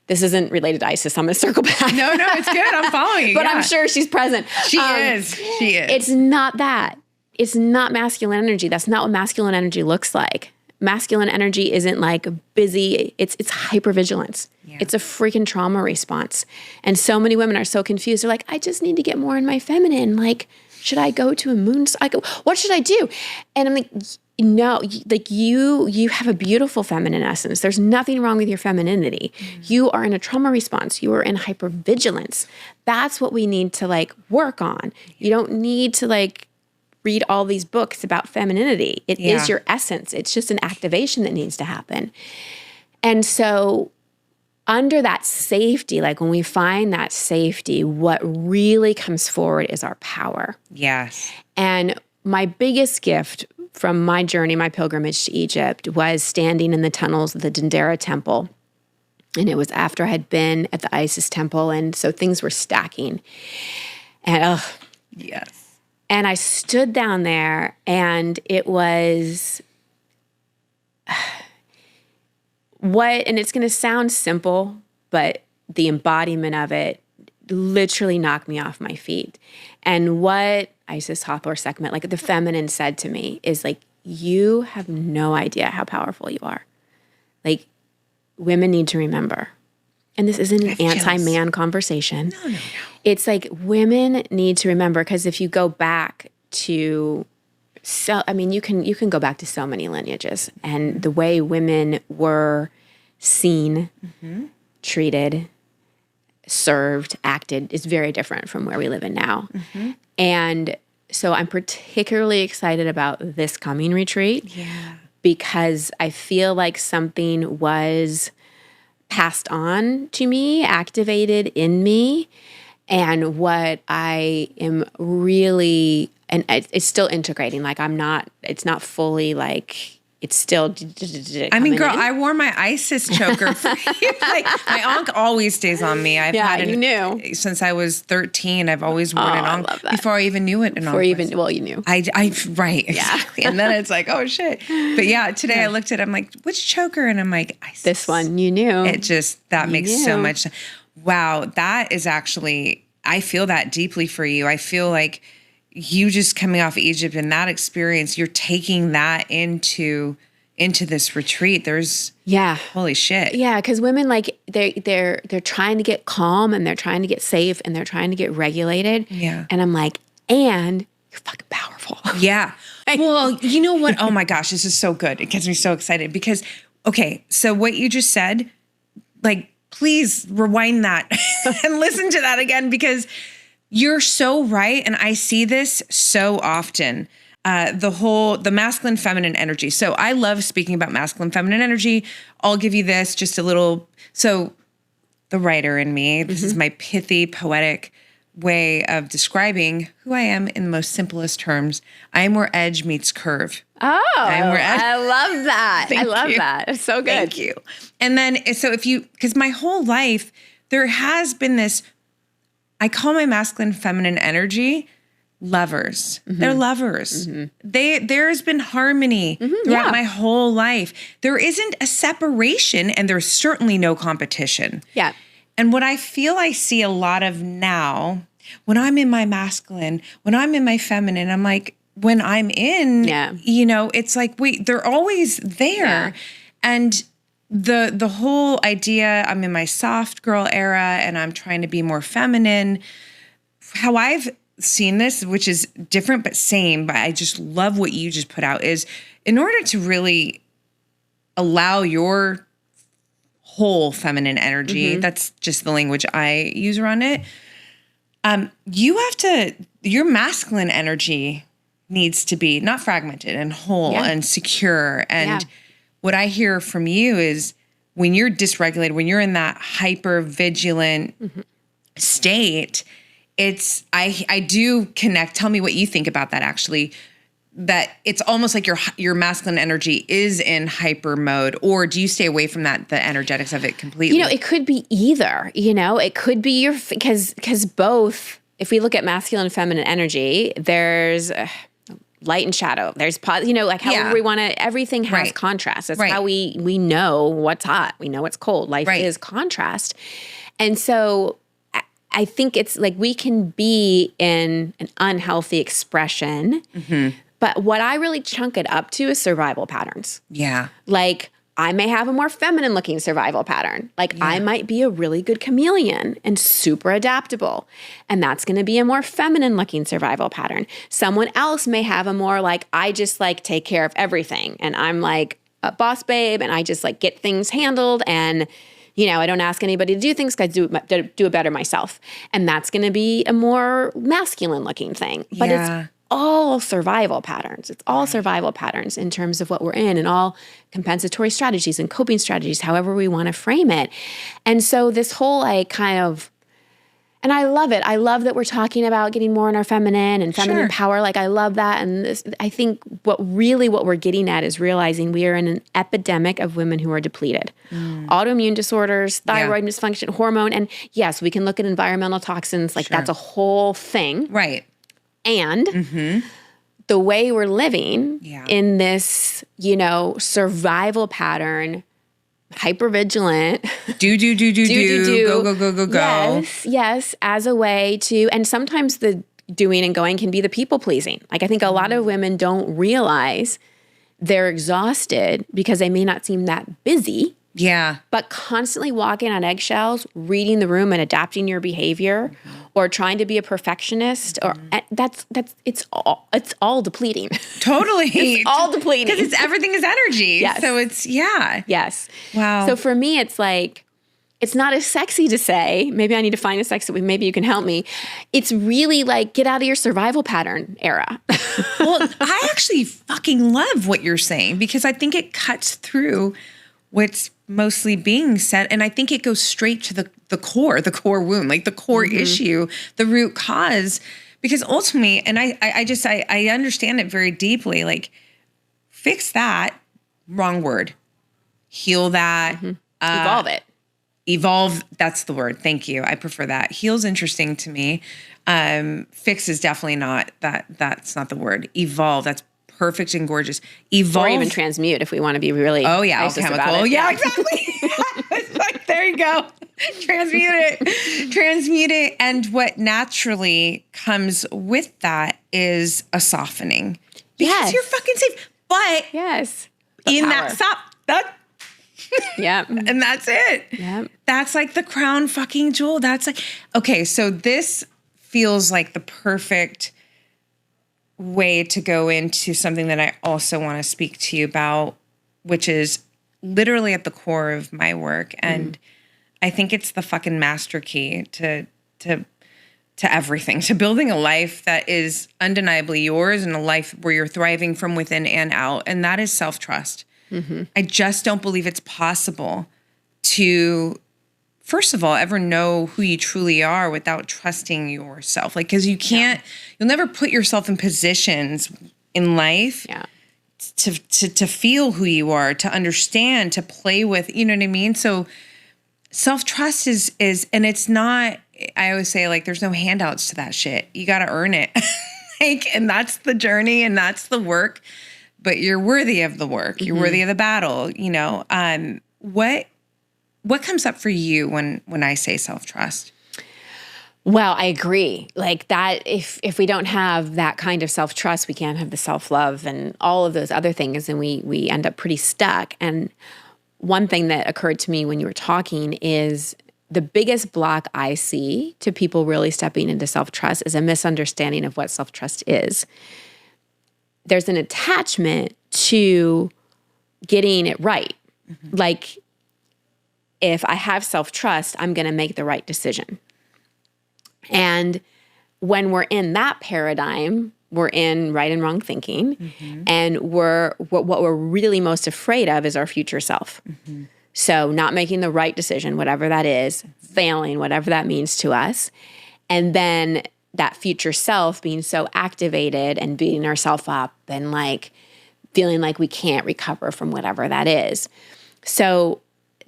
This isn't related to Isis. I'm going to circle back. No, it's good. I'm following you. But I'm sure she's present. She is. It's not that. It's not masculine energy. That's not what masculine energy looks like. Masculine energy isn't like busy. It's hypervigilance. Yeah. It's a freaking trauma response. And so many women are so confused. They're like, I just need to get more in my feminine. Like, should I go to a moon cycle? What should I do? And I'm like, no, like you have a beautiful feminine essence. There's nothing wrong with your femininity. You are in a trauma response. You are in hypervigilance. That's what we need to like work on. You don't need to like read all these books about femininity. It is your essence. It's just an activation that needs to happen. And so under that safety, like when we find that safety, what really comes forward is our power. Yes. And my biggest gift from my journey, my pilgrimage to Egypt, was standing in the tunnels of the Dendera temple. And it was after I had been at the Isis temple, and so things were stacking. And yes. And I stood down there, and it was and it's going to sound simple, but the embodiment of it literally knocked me off my feet. And what Isis Hathor Sekhmet, like the feminine, said to me is like, you have no idea how powerful you are. Like, women need to remember. And this isn't an anti-man conversation. No. It's like women need to remember, because if you go back to, you can go back to so many lineages, and the way women were seen, treated, served, acted is very different from where we live in now. And so I'm particularly excited about this coming retreat because I feel like something was passed on to me, activated in me, and what I am really, and it's still integrating. Like it's not fully like, it's still. I mean, girl, I wore my Isis choker for you. Like, my ankh always stays on me. I've had it you knew. Since I was 13. I've always worn an ankh before I even knew it. You knew. Right, exactly. And then it's like, oh shit. But yeah, today I looked at it, I'm like, which choker? And I'm like, Isis. This one, you knew. It just, that makes so much sense. Wow, that is actually, I feel that deeply for you. I feel like you just coming off Egypt and that experience, you're taking that into this retreat. There's holy shit. Yeah, because women, like, they're trying to get calm, and they're trying to get safe, and they're trying to get regulated. Yeah. And I'm like, and you're fucking powerful. Yeah. Well, you know what? Oh my gosh, this is so good. It gets me so excited because, okay, so what you just said, like, please rewind that and listen to that again, because you're so right. And I see this so often. The masculine feminine energy. So I love speaking about masculine feminine energy. I'll give you this, just a little. So the writer in me, this is my pithy, poetic way of describing who I am in the most simplest terms. I am where edge meets curve. Oh, I love that. I love that. It's so good. Thank you. And then, so because my whole life, there has been this, I call my masculine feminine energy lovers. They're lovers. There's been harmony throughout my whole life. There isn't a separation, and there's certainly no competition. Yeah. And what I feel I see a lot of now, when I'm in my masculine, when I'm in my feminine, I'm like, when I'm in, it's like, wait, they're always there. Yeah. And the whole idea, I'm in my soft girl era and I'm trying to be more feminine. How I've seen this, which is different but same, but I just love what you just put out, is in order to really allow your whole feminine energy, that's just the language I use around it, your masculine energy needs to be not fragmented and whole and secure. And what I hear from you is when you're dysregulated, when you're in that hyper vigilant state, it's, I do connect. Tell me what you think about that, actually, that it's almost like your masculine energy is in hyper mode, or do you stay away from that, the energetics of it completely? It could be either, it could be because both, if we look at masculine and feminine energy, there's, light and shadow. There's like however we want to, everything has contrast. That's how we know what's hot. We know what's cold. Life is contrast. And so I think it's like we can be in an unhealthy expression, but what I really chunk it up to is survival patterns. Yeah. Like I may have a more feminine looking survival pattern. Like I might be a really good chameleon and super adaptable. And that's going to be a more feminine looking survival pattern. Someone else may have a more like, I just like take care of everything. And I'm like a boss babe and I just like get things handled. And, I don't ask anybody to do things because I do it better myself. And that's going to be a more masculine looking thing. But it's all survival patterns. It's all survival patterns in terms of what we're in and all compensatory strategies and coping strategies, however we want to frame it. And so this whole and I love it. I love that we're talking about getting more in our feminine and feminine power. Like I love that. And I think what we're getting at is realizing we are in an epidemic of women who are depleted. Autoimmune disorders, thyroid dysfunction, hormone. And yes, we can look at environmental toxins. Like that's a whole thing. Right. And the way we're living in this, survival pattern, hypervigilant. Go. Yes, as a way to, and sometimes the doing and going can be the people pleasing. Like I think a lot of women don't realize they're exhausted because they may not seem that busy. Yeah. But constantly walking on eggshells, reading the room and adapting your behavior or trying to be a perfectionist or it's all depleting. Totally. It's all depleting. Because everything is energy. Yes. So it's, Yes. Wow. So for me, it's like, it's not as sexy to say, maybe I need to find a sexy way, maybe you can help me. It's really like, get out of your survival pattern era. Well, I actually fucking love what you're saying because I think it cuts through what's mostly being said. And I think it goes straight to the core wound, like the core issue, the root cause. Because ultimately, and I understand it very deeply, like fix that, wrong word, heal that. Evolve it. Evolve, that's the word. Thank you. I prefer that. Heal's interesting to me. Fix is definitely not that's not the word. Evolve, that's perfect and gorgeous. Evolve. Or even transmute if we want to be really alchemical. Yeah, exactly. It's like, there you go. Transmute it. And what naturally comes with that is a softening. Because you're fucking safe. But in power. Yeah. And that's it. Yeah. That's like the crown fucking jewel. That's like, okay, so this feels like the perfect way to go into something that I also want to speak to you about, which is literally at the core of my work. And I think it's the fucking master key to everything, to building a life that is undeniably yours and a life where you're thriving from within and out. And that is self-trust. I just don't believe it's possible to, first of all, ever know who you truly are without trusting yourself. Like, because you'll never put yourself in positions in life to feel who you are, to understand, to play with, you know what I mean? So self-trust is, and it's not, I always say, like, there's no handouts to that shit. You got to earn it. And that's the journey and that's the work. But you're worthy of the work. You're worthy of the battle. What comes up for you when I say self-trust? Well, I agree. Like that, if we don't have that kind of self-trust, we can't have the self-love and all of those other things, and we end up pretty stuck. And one thing that occurred to me when you were talking is the biggest block I see to people really stepping into self-trust is a misunderstanding of what self-trust is. There's an attachment to getting it right. Like, if I have self-trust, I'm going to make the right decision. And when we're in that paradigm, we're in right and wrong thinking. And what we're really most afraid of is our future self. So not making the right decision, whatever that is, failing, whatever that means to us. And then that future self being so activated and beating ourselves up and like feeling like we can't recover from whatever that is. So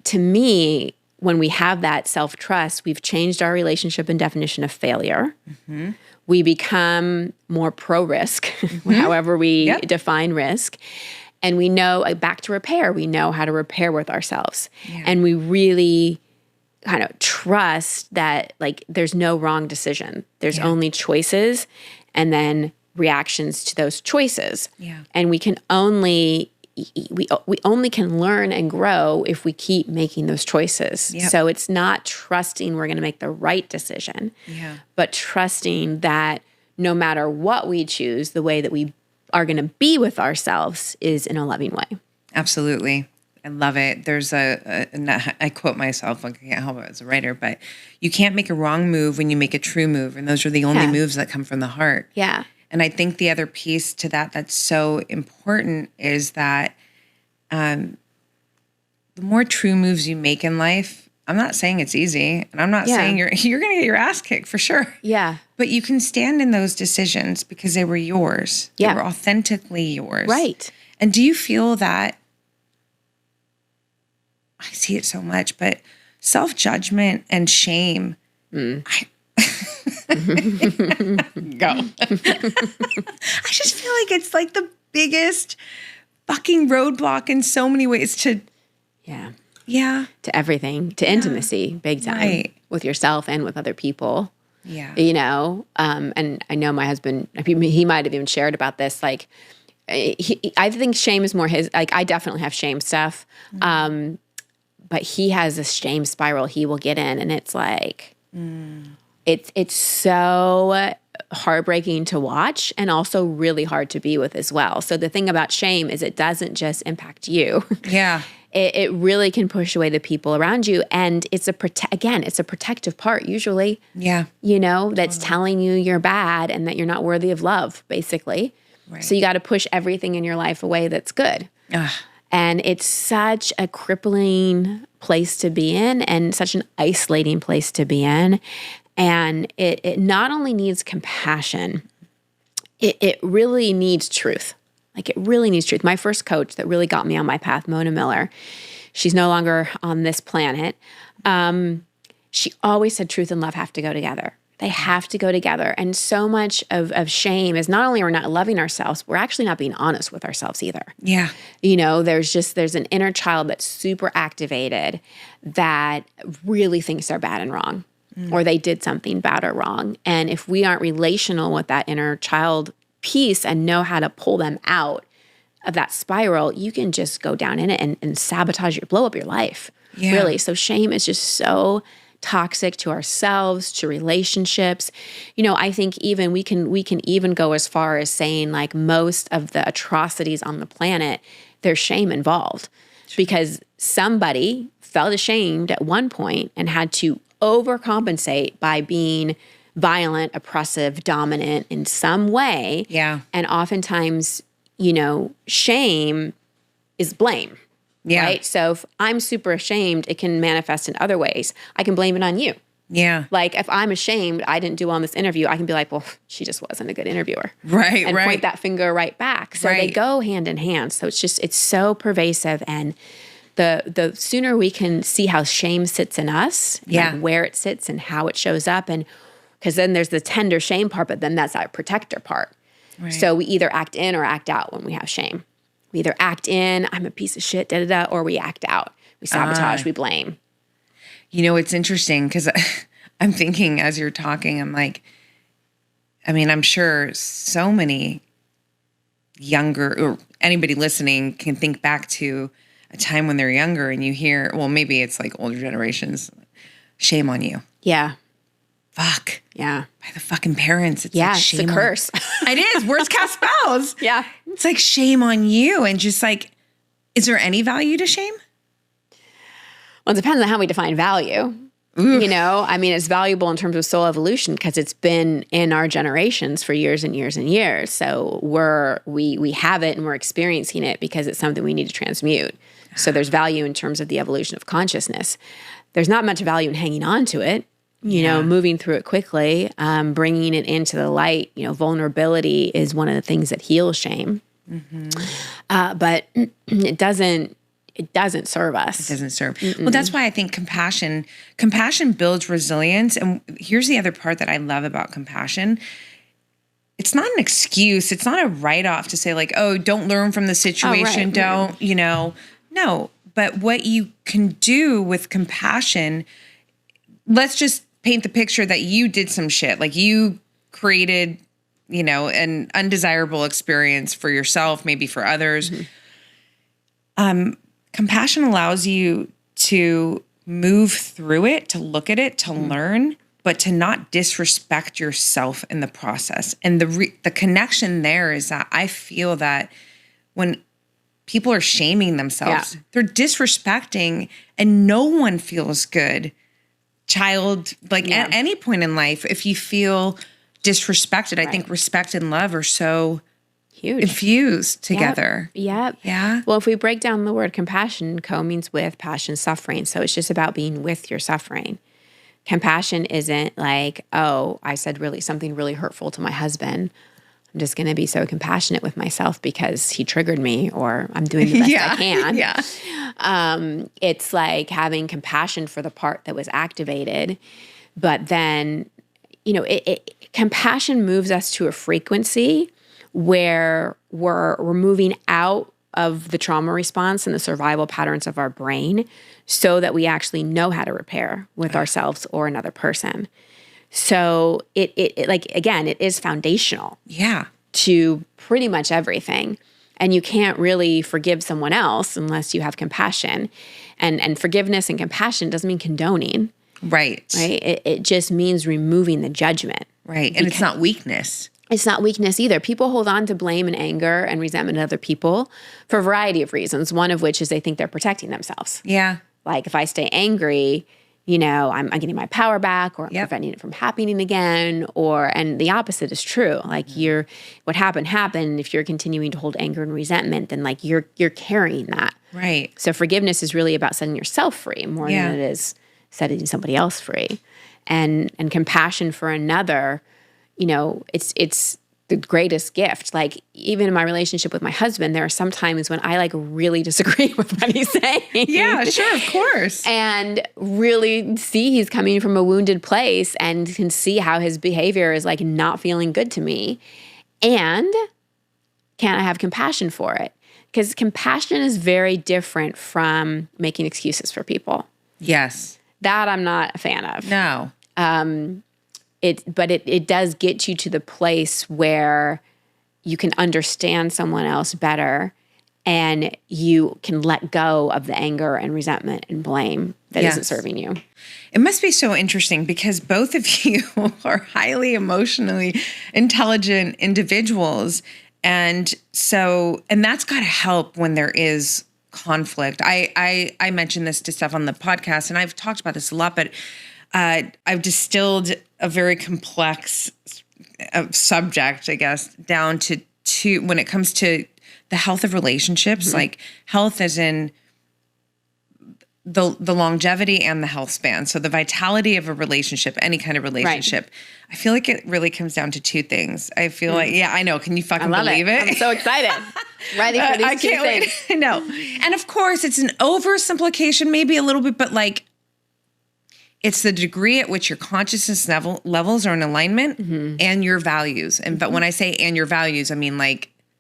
to me, when we have that self-trust, we've changed our relationship and definition of failure. We become more pro-risk, however we define risk. And we know, back to repair, we know how to repair with ourselves. And we really kind of trust that like there's no wrong decision. There's only choices and then reactions to those choices. And we can only we only can learn and grow if we keep making those choices. So it's not trusting we're going to make the right decision, but trusting that no matter what we choose, the way that we are going to be with ourselves is in a loving way. Absolutely. I love it. There's I quote myself, I can't help it as a writer, but you can't make a wrong move when you make a true move. And those are the only moves that come from the heart. And I think the other piece to that that's so important is that the more true moves you make in life, I'm not saying it's easy, and I'm not saying you're going to get your ass kicked for sure. But you can stand in those decisions because they were yours. They were authentically yours. And do you feel that, I see it so much, but self-judgment and shame, Go. I just feel like it's like the biggest fucking roadblock in so many ways to everything, to intimacy, big time, with yourself and with other people. You know, and I know my husband, he might have even shared about this. Like, I think shame is more his. Like, I definitely have shame stuff, but he has a shame spiral he will get in, and it's like, it's so heartbreaking to watch and also really hard to be with as well. So the thing about shame is it doesn't just impact you. It really can push away the people around you. And it's it's a protective part usually. You know, that's telling you you're bad and that you're not worthy of love, basically. So you got to push everything in your life away that's good. And it's such a crippling place to be in and such an isolating place to be in. And it not only needs compassion, it really needs truth. Like, it really needs truth. My first coach that really got me on my path, Mona Miller, she's no longer on this planet. She always said truth and love have to go together. They have to go together. And so much of shame is not only we're not loving ourselves, we're actually not being honest with ourselves either. You know, there's an inner child that's super activated that really thinks they're bad and wrong, or they did something bad or wrong. And if we aren't relational with that inner child piece and know how to pull them out of that spiral, you can just go down in it and sabotage blow up your life. Really. So shame is just so toxic to ourselves, to relationships. You know, I think even we can even go as far as saying, like, most of the atrocities on the planet, there's shame involved because somebody felt ashamed at one point and had to overcompensate by being violent, oppressive, dominant in some way. And oftentimes, you know, shame is blame. Right? So if I'm super ashamed, it can manifest in other ways. I can blame it on you. Like, if I'm ashamed, I didn't do well in this interview, I can be like, well, she just wasn't a good interviewer. And point that finger right back. So they go hand in hand. So it's so pervasive. And the sooner we can see how shame sits in us, like where it sits and how it shows up, and because then there's the tender shame part, but then that's our protector part. So we either act in or act out when we have shame. We either act in, I'm a piece of shit, or we act out. We sabotage, we blame. You know, it's interesting because I'm thinking as you're talking, I'm like, I mean, I'm sure so many younger, or anybody listening can think back to a time when they're younger and you hear, well, maybe it's like older generations, shame on you. Fuck. By the fucking parents. It's like shame. It's a curse. It is. Words cast spells. It's like shame on you. And just like, is there any value to shame? Well, it depends on how we define value. You know, I mean, it's valuable in terms of soul evolution because it's been in our generations for years and years and years. So we have it and we're experiencing it because it's something we need to transmute. So there's value in terms of the evolution of consciousness. There's not much value in hanging on to it. You know, moving through it quickly, bringing it into the light. You know, vulnerability is one of the things that heals shame. But it doesn't, it doesn't serve us. It doesn't serve. Well, that's why I think compassion builds resilience. And here's the other part that I love about compassion. It's not an excuse. It's not a write-off to say like, oh, don't learn from the situation. Don't, no. But what you can do with compassion, let's just paint the picture that you did some shit. Like you created, an undesirable experience for yourself, maybe for others. Compassion allows you to move through it, to look at it, to learn, but to not disrespect yourself in the process. And the connection there is that I feel that when people are shaming themselves, they're disrespecting, and no one feels good. At any point in life, if you feel disrespected, I think respect and love are so huge, infused together. Yep. Yeah. Well, if we break down the word compassion, co means with, passion, suffering. So it's just about being with your suffering. Compassion isn't like, oh, I said something really hurtful to my husband. I'm just going to be so compassionate with myself because he triggered me, or I'm doing the best I can. It's like having compassion for the part that was activated. But then, compassion moves us to a frequency where we're moving out of the trauma response and the survival patterns of our brain so that we actually know how to repair with ourselves or another person. So it is foundational. Yeah. To pretty much everything. And you can't really forgive someone else unless you have compassion. And forgiveness and compassion doesn't mean condoning. Right. It just means removing the judgment. Right. And it's not weakness. It's not weakness either. People hold on to blame and anger and resentment of other people for a variety of reasons, one of which is they think they're protecting themselves. Yeah. Like if I stay angry, I'm getting my power back, or I'm preventing it from happening again, and the opposite is true. Like what happened. If you're continuing to hold anger and resentment, then like you're carrying that. Right. So forgiveness is really about setting yourself free more than it is setting somebody else free. And compassion for another, it's the greatest gift. Like even in my relationship with my husband, there are some times when I really disagree with what he's saying. Yeah, sure, of course. And really see he's coming from a wounded place and can see how his behavior is not feeling good to me. And can I have compassion for it? Because compassion is very different from making excuses for people. Yes. That I'm not a fan of. No. But it does get you to the place where you can understand someone else better and you can let go of the anger and resentment and blame that isn't serving you. It must be so interesting because both of you are highly emotionally intelligent individuals. And that's got to help when there is conflict. I mentioned this to Steph on the podcast, and I've talked about this a lot, but I've distilled a very complex subject, I guess, down to when it comes to the health of relationships, like health as in the longevity and the health span. So the vitality of a relationship, any kind of relationship. Right. I feel like it really comes down to two things. I feel like, I know. Can you fucking believe it? I'm so excited. Ready for these two things. I know. And of course, it's an oversimplification, maybe a little bit, but it's the degree at which your consciousness levels are in alignment and your values. But when I say and your values, I mean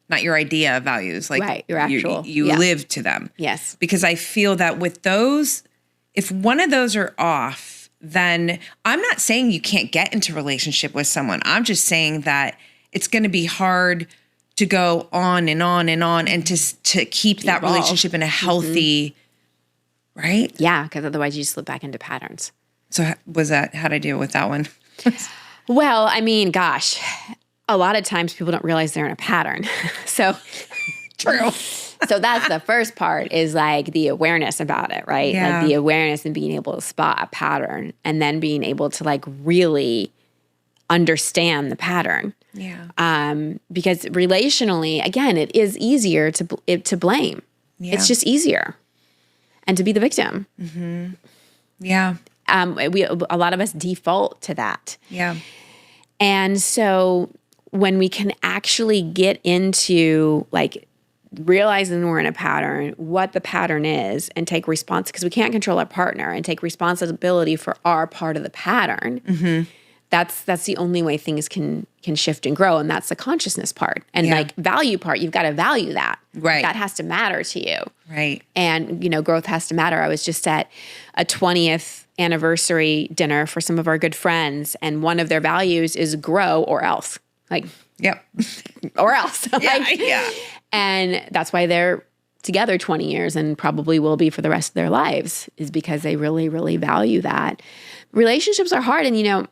not your idea of values, your actual. You live to them. Yes. Because I feel that with those, if one of those are off, then I'm not saying you can't get into a relationship with someone. I'm just saying that it's going to be hard to go on and on and on and to keep that relationship in a healthy, right? Yeah, because otherwise you slip back into patterns. So how'd I deal with that one? Well, I mean, gosh, a lot of times people don't realize they're in a pattern. So true. So that's the first part is the awareness about it, right? Yeah. Like the awareness and being able to spot a pattern and then being able to really understand the pattern. Yeah. Because relationally, again, it is easier to blame. Yeah. It's just easier. And to be the victim. Mm-hmm. Yeah. A lot of us default to that. Yeah. And so when we can actually get into realizing we're in a pattern, what the pattern is, and take because we can't control our partner, and take responsibility for our part of the pattern. That's the only way things can shift and grow. And that's the consciousness part. And like value part, you've got to value that. Right. That has to matter to you. Right. And, growth has to matter. I was just at a 20th anniversary dinner for some of our good friends. And one of their values is grow or else. Like, yep. Or else. Yeah. And that's why they're together 20 years and probably will be for the rest of their lives, is because they really, really value that. Relationships are hard. And,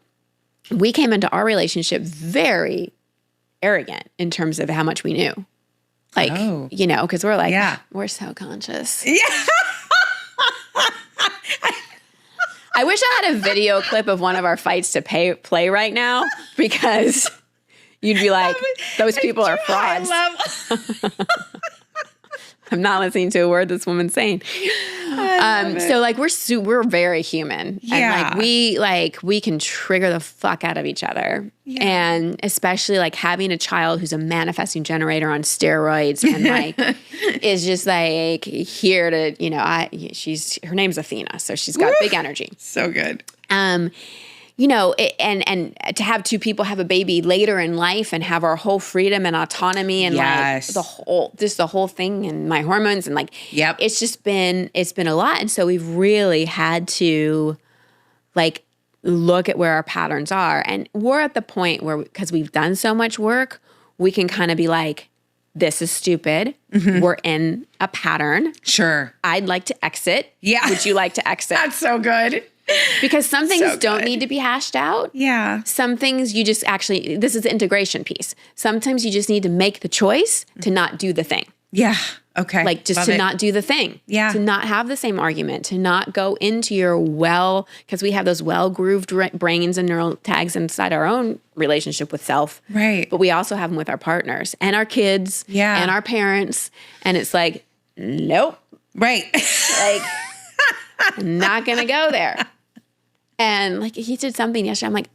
we came into our relationship very arrogant in terms of how much we knew. Like, because we're like, we're so conscious. Yeah. I wish I had a video clip of one of our fights to play right now, because you'd be like, those people are frauds. I'm not listening to a word this woman's saying. So like we're very human. Yeah. And we can trigger the fuck out of each other. Yeah. And especially like having a child who's a manifesting generator on steroids and like is just like here to, her name's Athena, so she's got big energy. So good. And to have two people have a baby later in life and have our whole freedom and autonomy and like the whole thing and my hormones and like, it's been a lot. And so we've really had to like look at where our patterns are. And we're at the point where, because we've done so much work, we can kind of be like, this is stupid. We're in a pattern. Sure. I'd like to exit. Yeah. Would you like to exit? That's so good. Because some things don't need to be hashed out. Yeah. Some things you just actually, this is the integration piece. Sometimes you just need to make the choice to not do the thing. Yeah. Okay. Like just to not do the thing. Yeah. To not have the same argument, to not go into your because we have those well-grooved brains and neural tags inside our own relationship with self. Right. But we also have them with our partners and our kids and our parents. And it's like, nope. Right. Like, I'm not going to go there. And like he did something yesterday. I'm like,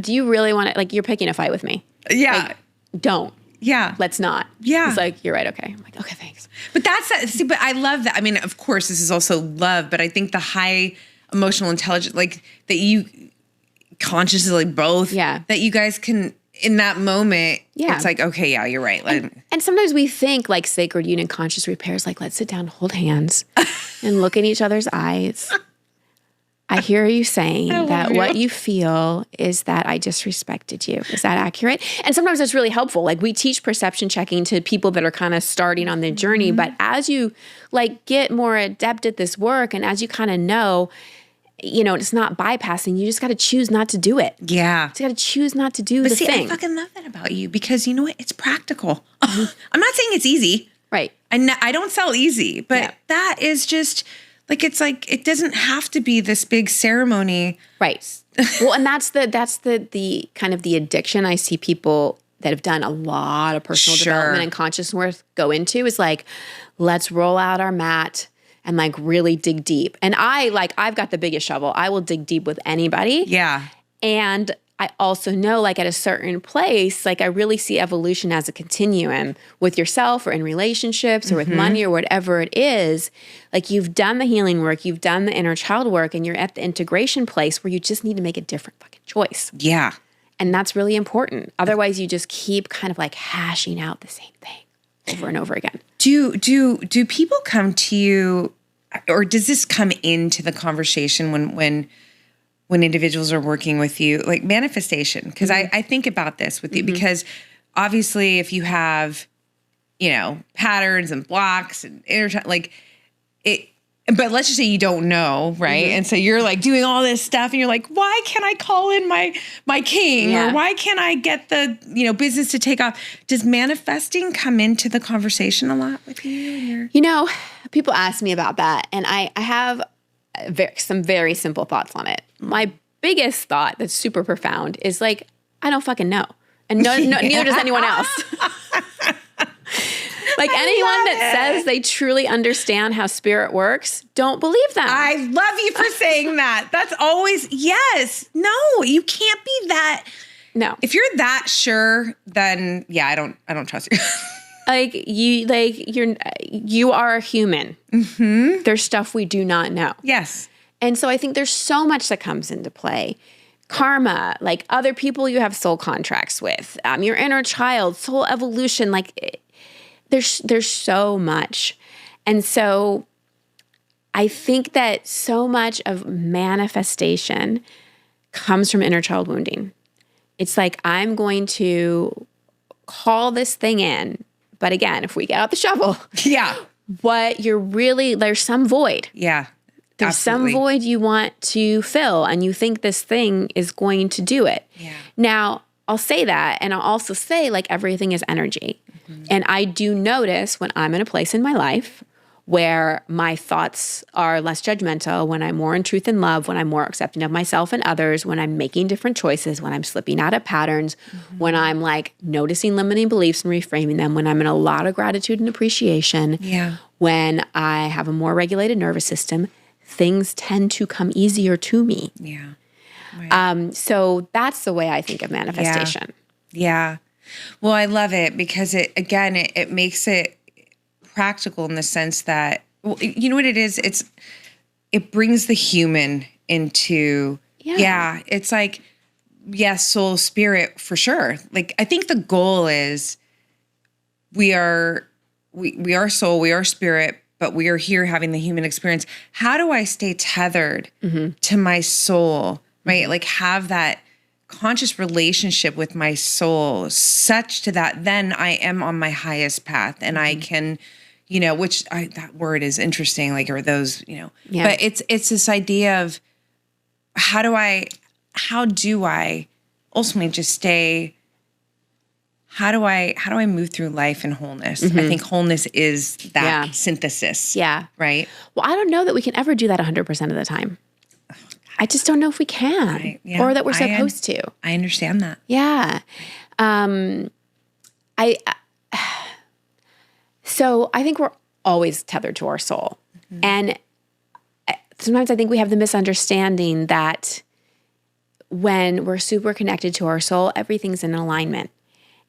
do you really want to, like, you're picking a fight with me? Yeah. Like, don't. Yeah. Let's not. Yeah. He's like, you're right. Okay. I'm like, okay, thanks. But but I love that. I mean, of course, this is also love, but I think the high emotional intelligence, like that you consciously like both, that you guys can, in that moment, it's like, okay, yeah, you're right. And sometimes we think like sacred union conscious repair is like, let's sit down, hold hands and look in each other's eyes. I hear you saying that what you feel is that I disrespected you. Is that accurate? And sometimes that's really helpful. Like we teach perception checking to people that are kind of starting on the journey. But as you like get more adept at this work and as you kind of know, it's not bypassing. You just got to choose not to do it. Yeah. You just got to choose not to do the thing. I fucking love that about you because you know what? It's practical. I'm not saying it's easy. Right. I don't sell easy, but that is just... Like, it's like, it doesn't have to be this big ceremony. Right. Well, and that's the kind of the addiction I see people that have done a lot of personal development and conscious work go into is like, let's roll out our mat and like really dig deep. And I've got the biggest shovel. I will dig deep with anybody. Yeah. And I also know like at a certain place, like I really see evolution as a continuum with yourself or in relationships or with money or whatever it is. Like you've done the healing work, you've done the inner child work, and you're at the integration place where you just need to make a different fucking choice. Yeah. And that's really important. Otherwise you just keep kind of like hashing out the same thing over and over again. Do people come to you, or does this come into the conversation when individuals are working with you, like manifestation? Because I think about this with you because obviously if you have, patterns and blocks and like it, but let's just say you don't know, right? And so you're like doing all this stuff and you're like, why can't I call in my king? Or why can't I get the, business to take off? Does manifesting come into the conversation a lot with you? People ask me about that and I have some very simple thoughts on it. My biggest thought that's super profound is like, I don't fucking know. And neither does anyone else. Like anyone that says they truly understand how spirit works, don't believe them. I love you for saying that. That's always, yes. No, you can't be that. No. If you're that sure, then I don't trust you. You are a human. Mm-hmm. There's stuff we do not know. Yes. And so I think there's so much that comes into play. Karma, like other people you have soul contracts with, your inner child, soul evolution, there's so much. And so I think that so much of manifestation comes from inner child wounding. It's like, I'm going to call this thing in. But again, if we get out the shovel, there's some void. Yeah. There's absolutely. some void you want to fill, and you think this thing is going to do it. Yeah. Now, I'll say that, and I'll also say, everything is energy. Mm-hmm. And I do notice when I'm in a place in my life where my thoughts are less judgmental, when I'm more in truth and love, when I'm more accepting of myself and others, when I'm making different choices, when I'm slipping out of patterns, when I'm noticing limiting beliefs and reframing them, when I'm in a lot of gratitude and appreciation, when I have a more regulated nervous system, things tend to come easier to me. Yeah. Right. So that's the way I think of manifestation. Yeah. Well, I love it because it makes it practical in the sense that, you know what it is? It brings the human into, it's soul, spirit for sure. I think the goal is we are soul, we are spirit, but we are here having the human experience. How do I stay tethered to my soul, right? Have that conscious relationship with my soul such to that then I am on my highest path and I can, that word is interesting, or those, but it's this idea of how do I ultimately just stay, how do I move through life in wholeness? I think wholeness is that synthesis. Yeah. Right? Well, I don't know that we can ever do that 100% of the time. I just don't know if we can or that we're supposed to. I understand that. Yeah. So I think we're always tethered to our soul. Mm-hmm. And sometimes I think we have the misunderstanding that when we're super connected to our soul, everything's in alignment.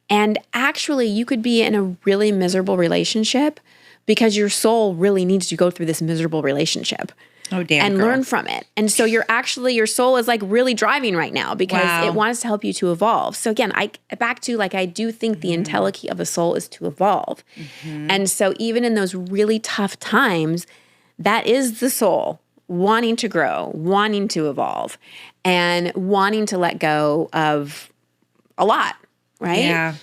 And actually, you could be in a really miserable relationship because your soul really needs to go through this miserable relationship. Oh, damn. And learn from it. And so your soul is really driving right now because it wants to help you to evolve. So again, I do think the entelechy of a soul is to evolve. Mm-hmm. And so even in those really tough times, that is the soul wanting to grow, wanting to evolve, and wanting to let go of a lot, right? Yeah.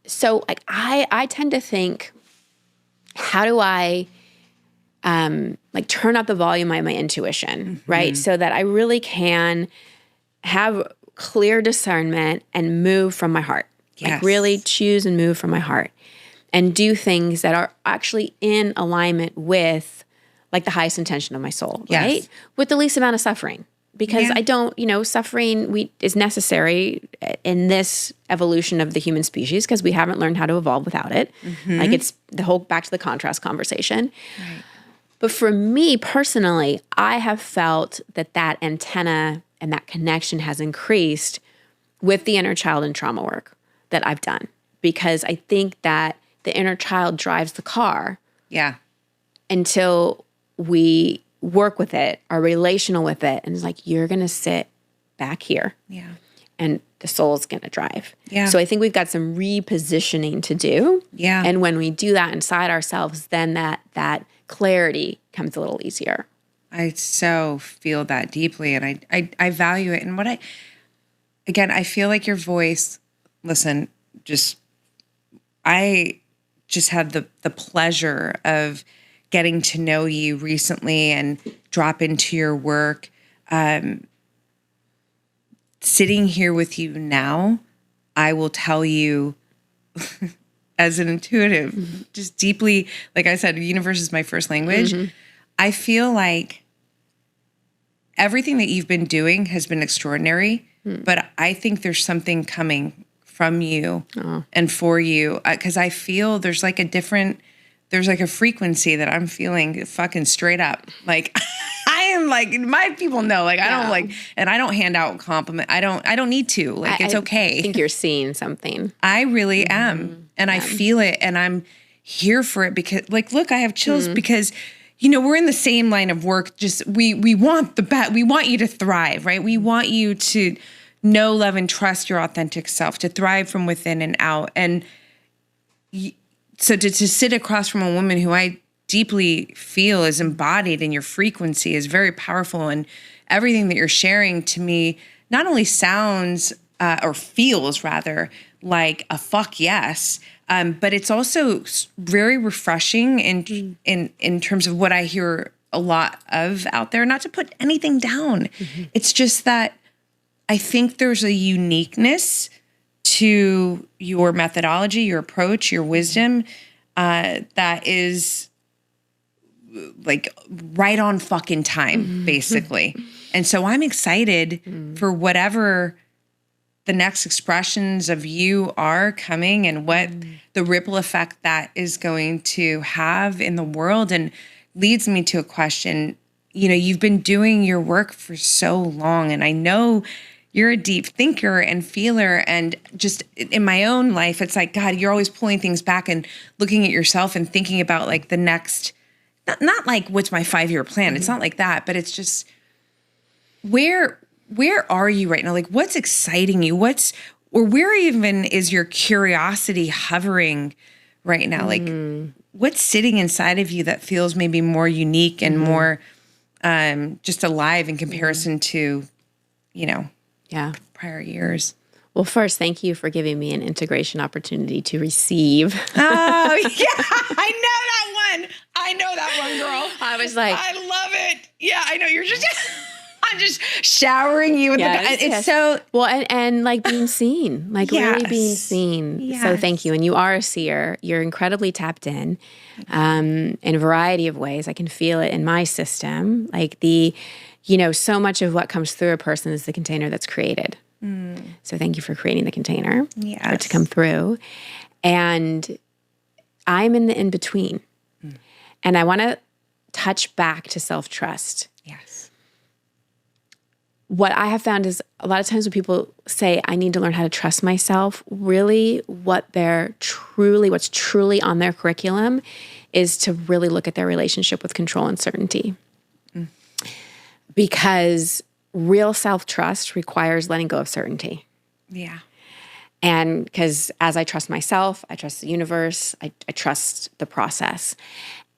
So I tend to think, how do I turn up the volume of my intuition, right? So that I really can have clear discernment and move from my heart. Yes. Really choose and move from my heart and do things that are actually in alignment with the highest intention of my soul, right? With the least amount of suffering. Because I don't, suffering is necessary in this evolution of the human species because we haven't learned how to evolve without it. Mm-hmm. It's the whole back to the contrast conversation. Right. But for me personally, I have felt that antenna and that connection has increased with the inner child and trauma work that I've done. Because I think that the inner child drives the car. Yeah. Until we work with it, are relational with it, and it's you're going to sit back here. Yeah. And the soul's going to drive. Yeah. So I think we've got some repositioning to do. Yeah. And when we do that inside ourselves, then that clarity comes a little easier. I so feel that deeply, and I value it. And I feel like your voice, listen, I just had the pleasure of getting to know you recently and drop into your work. Sitting here with you now, I will tell you as an intuitive, just deeply, like I said, the universe is my first language. Mm-hmm. I feel like everything that you've been doing has been extraordinary, but I think there's something coming from you and for you. Because I feel there's there's a frequency that I'm feeling fucking straight up. I am like my people know, like I don't like, and I don't hand out compliment. I don't need to, like, it's okay. I think you're seeing something. I really am. And I feel it, and I'm here for it because, like, look, I have chills because, you know, we're in the same line of work. Just we want we want you to thrive, right? We want you to know, love, and trust your authentic self, to thrive from within and out. And so to sit across from a woman who I deeply feel is embodied in your frequency is very powerful. And everything that you're sharing to me not only sounds or feels rather like a fuck yes, but it's also very refreshing in terms of what I hear a lot of out there. Not to put anything down. It's just that I think there's a uniqueness to your methodology, your approach, your wisdom that is like right on fucking time, basically. And so I'm excited for whatever the next expressions of you are coming and what the ripple effect that is going to have in the world. And leads me to a question. You know, you've been doing your work for so long, and I know you're a deep thinker and feeler. And just in my own life, it's like, God, you're always pulling things back and looking at yourself and thinking about like the next, not like what's my 5-year plan. It's not like that, but it's just where are you right now? Like, what's exciting you? Or where even is your curiosity hovering right now? Like, what's sitting inside of you that feels maybe more unique and more just alive in comparison to, you know, prior years? Well, first, thank you for giving me an integration opportunity to receive. Oh, yeah. I know that one, girl. I was like, I love it. Yeah, I know. You're just, I'm just showering you with it's so. Well, and like being seen, like really being seen. Yes. So thank you. And you are a seer. You're incredibly tapped in a variety of ways. I can feel it in my system. Like so much of what comes through a person is the container that's created. So thank you for creating the container for it to come through. And I'm in the in-between. And I want to touch back to self-trust. Yes. What I have found is a lot of times when people say, I need to learn how to trust myself, really what's truly on their curriculum is to really look at their relationship with control and certainty. Because real self-trust requires letting go of certainty. Yeah. And because as I trust myself, I trust the universe, I trust the process.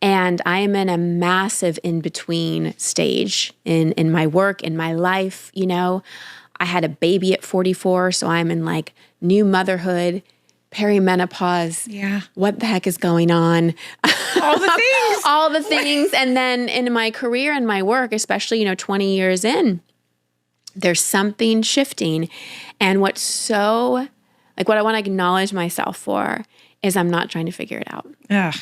And I am in a massive in-between stage in my work, in my life. You know, I had a baby at 44, so I'm in like new motherhood, perimenopause. Yeah. What the heck is going on? All the things. All the things. And then in my career and my work, especially, 20 years in, there's something shifting. And what I want to acknowledge myself for is I'm not trying to figure it out.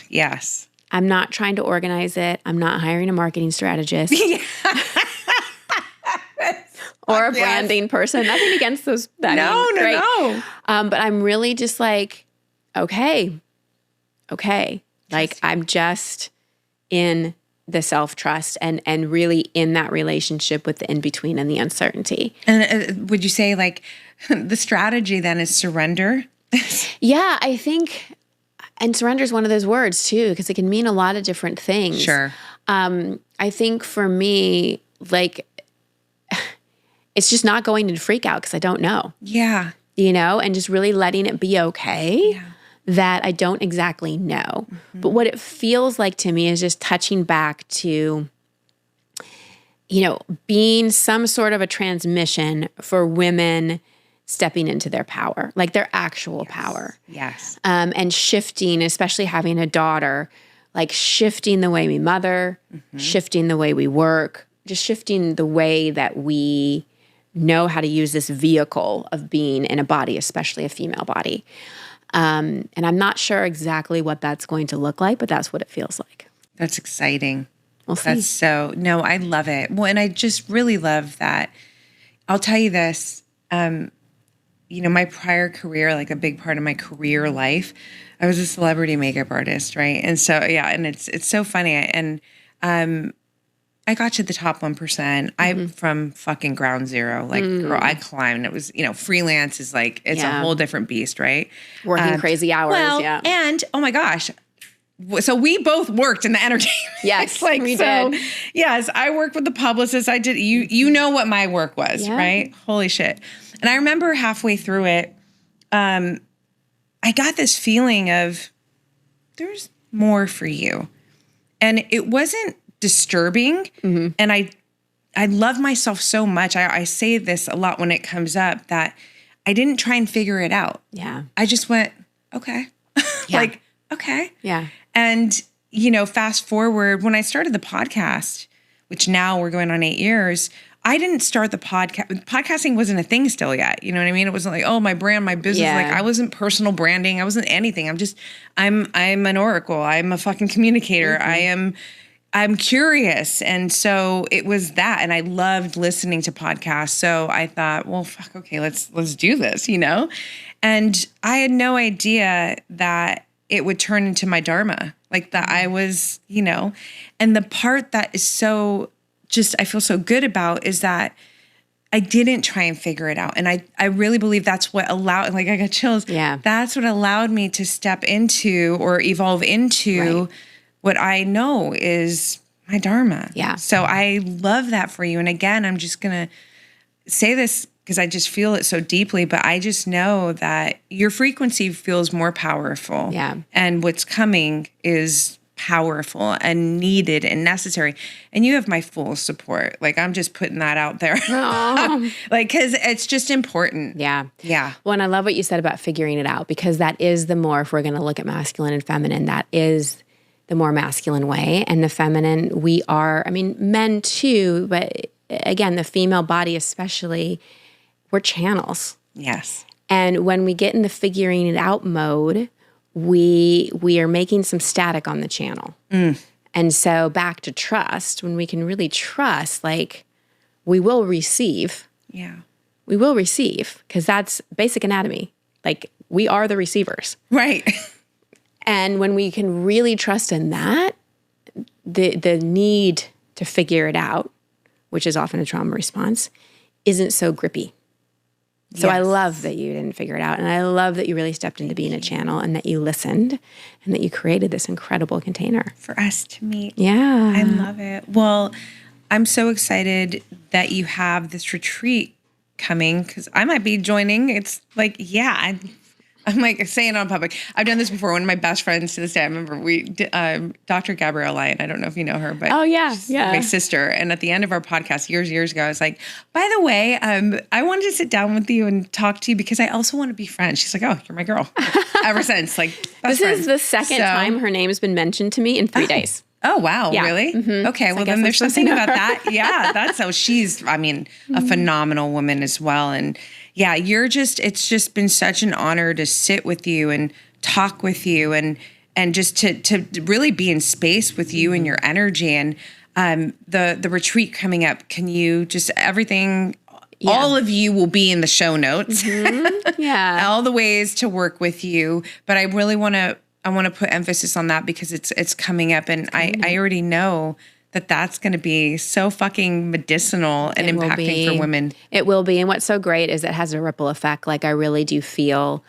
Yes. I'm not trying to organize it. I'm not hiring a marketing strategist or a branding person. Nothing against those. No. But I'm really just like, okay. Like I'm just in the self-trust and really in that relationship with the in-between and the uncertainty. And would you say like the strategy then is surrender? Yeah, I think, and surrender is one of those words too, because it can mean a lot of different things. Sure. I think for me, like, it's just not going into freak out because I don't know. Yeah. And just really letting it be okay that I don't exactly know. But what it feels like to me is just touching back to, being some sort of a transmission for women stepping into their power, like their actual power. Yes. And shifting, especially having a daughter, like shifting the way we mother, shifting the way we work, just shifting the way that we know how to use this vehicle of being in a body, especially a female body. And I'm not sure exactly what that's going to look like, but that's what it feels like. That's exciting. We'll see. I love it. Well, and I just really love that. I'll tell you this, my prior career, like a big part of my career life, I was a celebrity makeup artist, right? And so, and it's so funny. And I got to the top 1%. I'm from fucking ground zero. Like, girl, I climbed. It was, freelance is like, it's a whole different beast, right? Working crazy hours. Well, yeah. and oh my gosh. So we both worked in the entertainment. Yes, we did. Yes, I worked with the publicist. I did. You know what my work was, right? Holy shit. And I remember halfway through it, I got this feeling of there's more for you. And it wasn't disturbing. And I love myself so much. I say this a lot when it comes up that I didn't try and figure it out. Yeah. I just went, okay. Like, okay. Yeah. And, fast forward, when I started the podcast, which now we're going on 8 years, I didn't start the podcast. Podcasting wasn't a thing still yet. You know what I mean? It wasn't like, oh, my brand, my business. Yeah. Like I wasn't personal branding. I wasn't anything. I'm an oracle. I'm a fucking communicator. I'm curious. And so it was that. And I loved listening to podcasts. So I thought, well, fuck, okay, let's do this, And I had no idea that it would turn into my dharma. Like that I was, and the part that is so I feel so good about is that I didn't try and figure it out. And I really believe that's what allowed, like I got chills. Yeah. That's what allowed me to step into or evolve into what I know is my dharma. Yeah. So I love that for you. And again, I'm just going to say this because I just feel it so deeply, but I just know that your frequency feels more powerful. Yeah. And what's coming is powerful and needed and necessary. And you have my full support. Like, I'm just putting that out there. Like, because it's just important. Yeah. Yeah. Well, and I love what you said about figuring it out, because that is the more, if we're going to look at masculine and feminine, that is the more masculine way. And the feminine, we are, men too, but again, the female body especially, we're channels. Yes. And when we get in the figuring it out mode, we are making some static on the channel. And so back to trust, when we can really trust, like, we will receive. Yeah. We will receive, because that's basic anatomy. Like, we are the receivers. Right. And when we can really trust in that, the need to figure it out, which is often a trauma response, isn't so grippy. So I love that you didn't figure it out. And I love that you really stepped into being a channel, and that you listened, and that you created this incredible container For us to meet. Yeah. I love it. Well, I'm so excited that you have this retreat coming, because I might be joining. It's like, I'm like saying it on public. I've done this before. One of my best friends to this day, I remember we did, Dr. Gabrielle Lyon. I don't know if you know her, but she's my sister. And at the end of our podcast years ago, I was like, by the way, I wanted to sit down with you and talk to you because I also want to be friends. She's like, oh, you're my girl. Ever since, like, best This friends. is the second time her name's been mentioned to me in 3 days. Oh, wow. Yeah. Really? Mm-hmm. Okay. Well, then there's something about that. Yeah. That's how she's, a phenomenal woman as well. And yeah, it's just been such an honor to sit with you and talk with you and just to really be in space with you and your energy. And the retreat coming up, can you just everything, all of you will be in the show notes. Yeah. All the ways to work with you. But I really want to put emphasis on that because it's coming up, and I already know that that's going to be so fucking medicinal and impacting for women. It will be. And what's so great is it has a ripple effect. Like, I really do feel,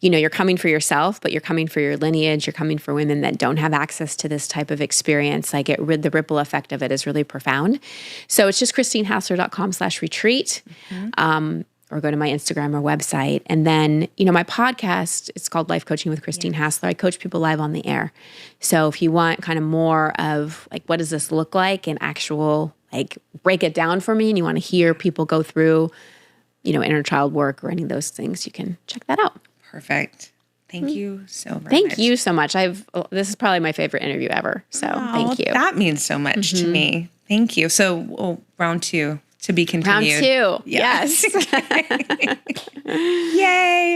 you're coming for yourself, but you're coming for your lineage. You're coming for women that don't have access to this type of experience. Like, the ripple effect of it is really profound. So it's just christinehassler.com/retreat. Or go to my Instagram or website. And then, my podcast, it's called Life Coaching with Christine Hassler. I coach people live on the air. So if you want kind of more of, like, what does this look like in actual, like, break it down for me, and you want to hear people go through, inner child work or any of those things, you can check that out. Perfect. Thank you so very much. Thank you so much. This is probably my favorite interview ever. So thank you. That means so much to me. Thank you. So round 2. To be continued. Round 2. Yes. Yay.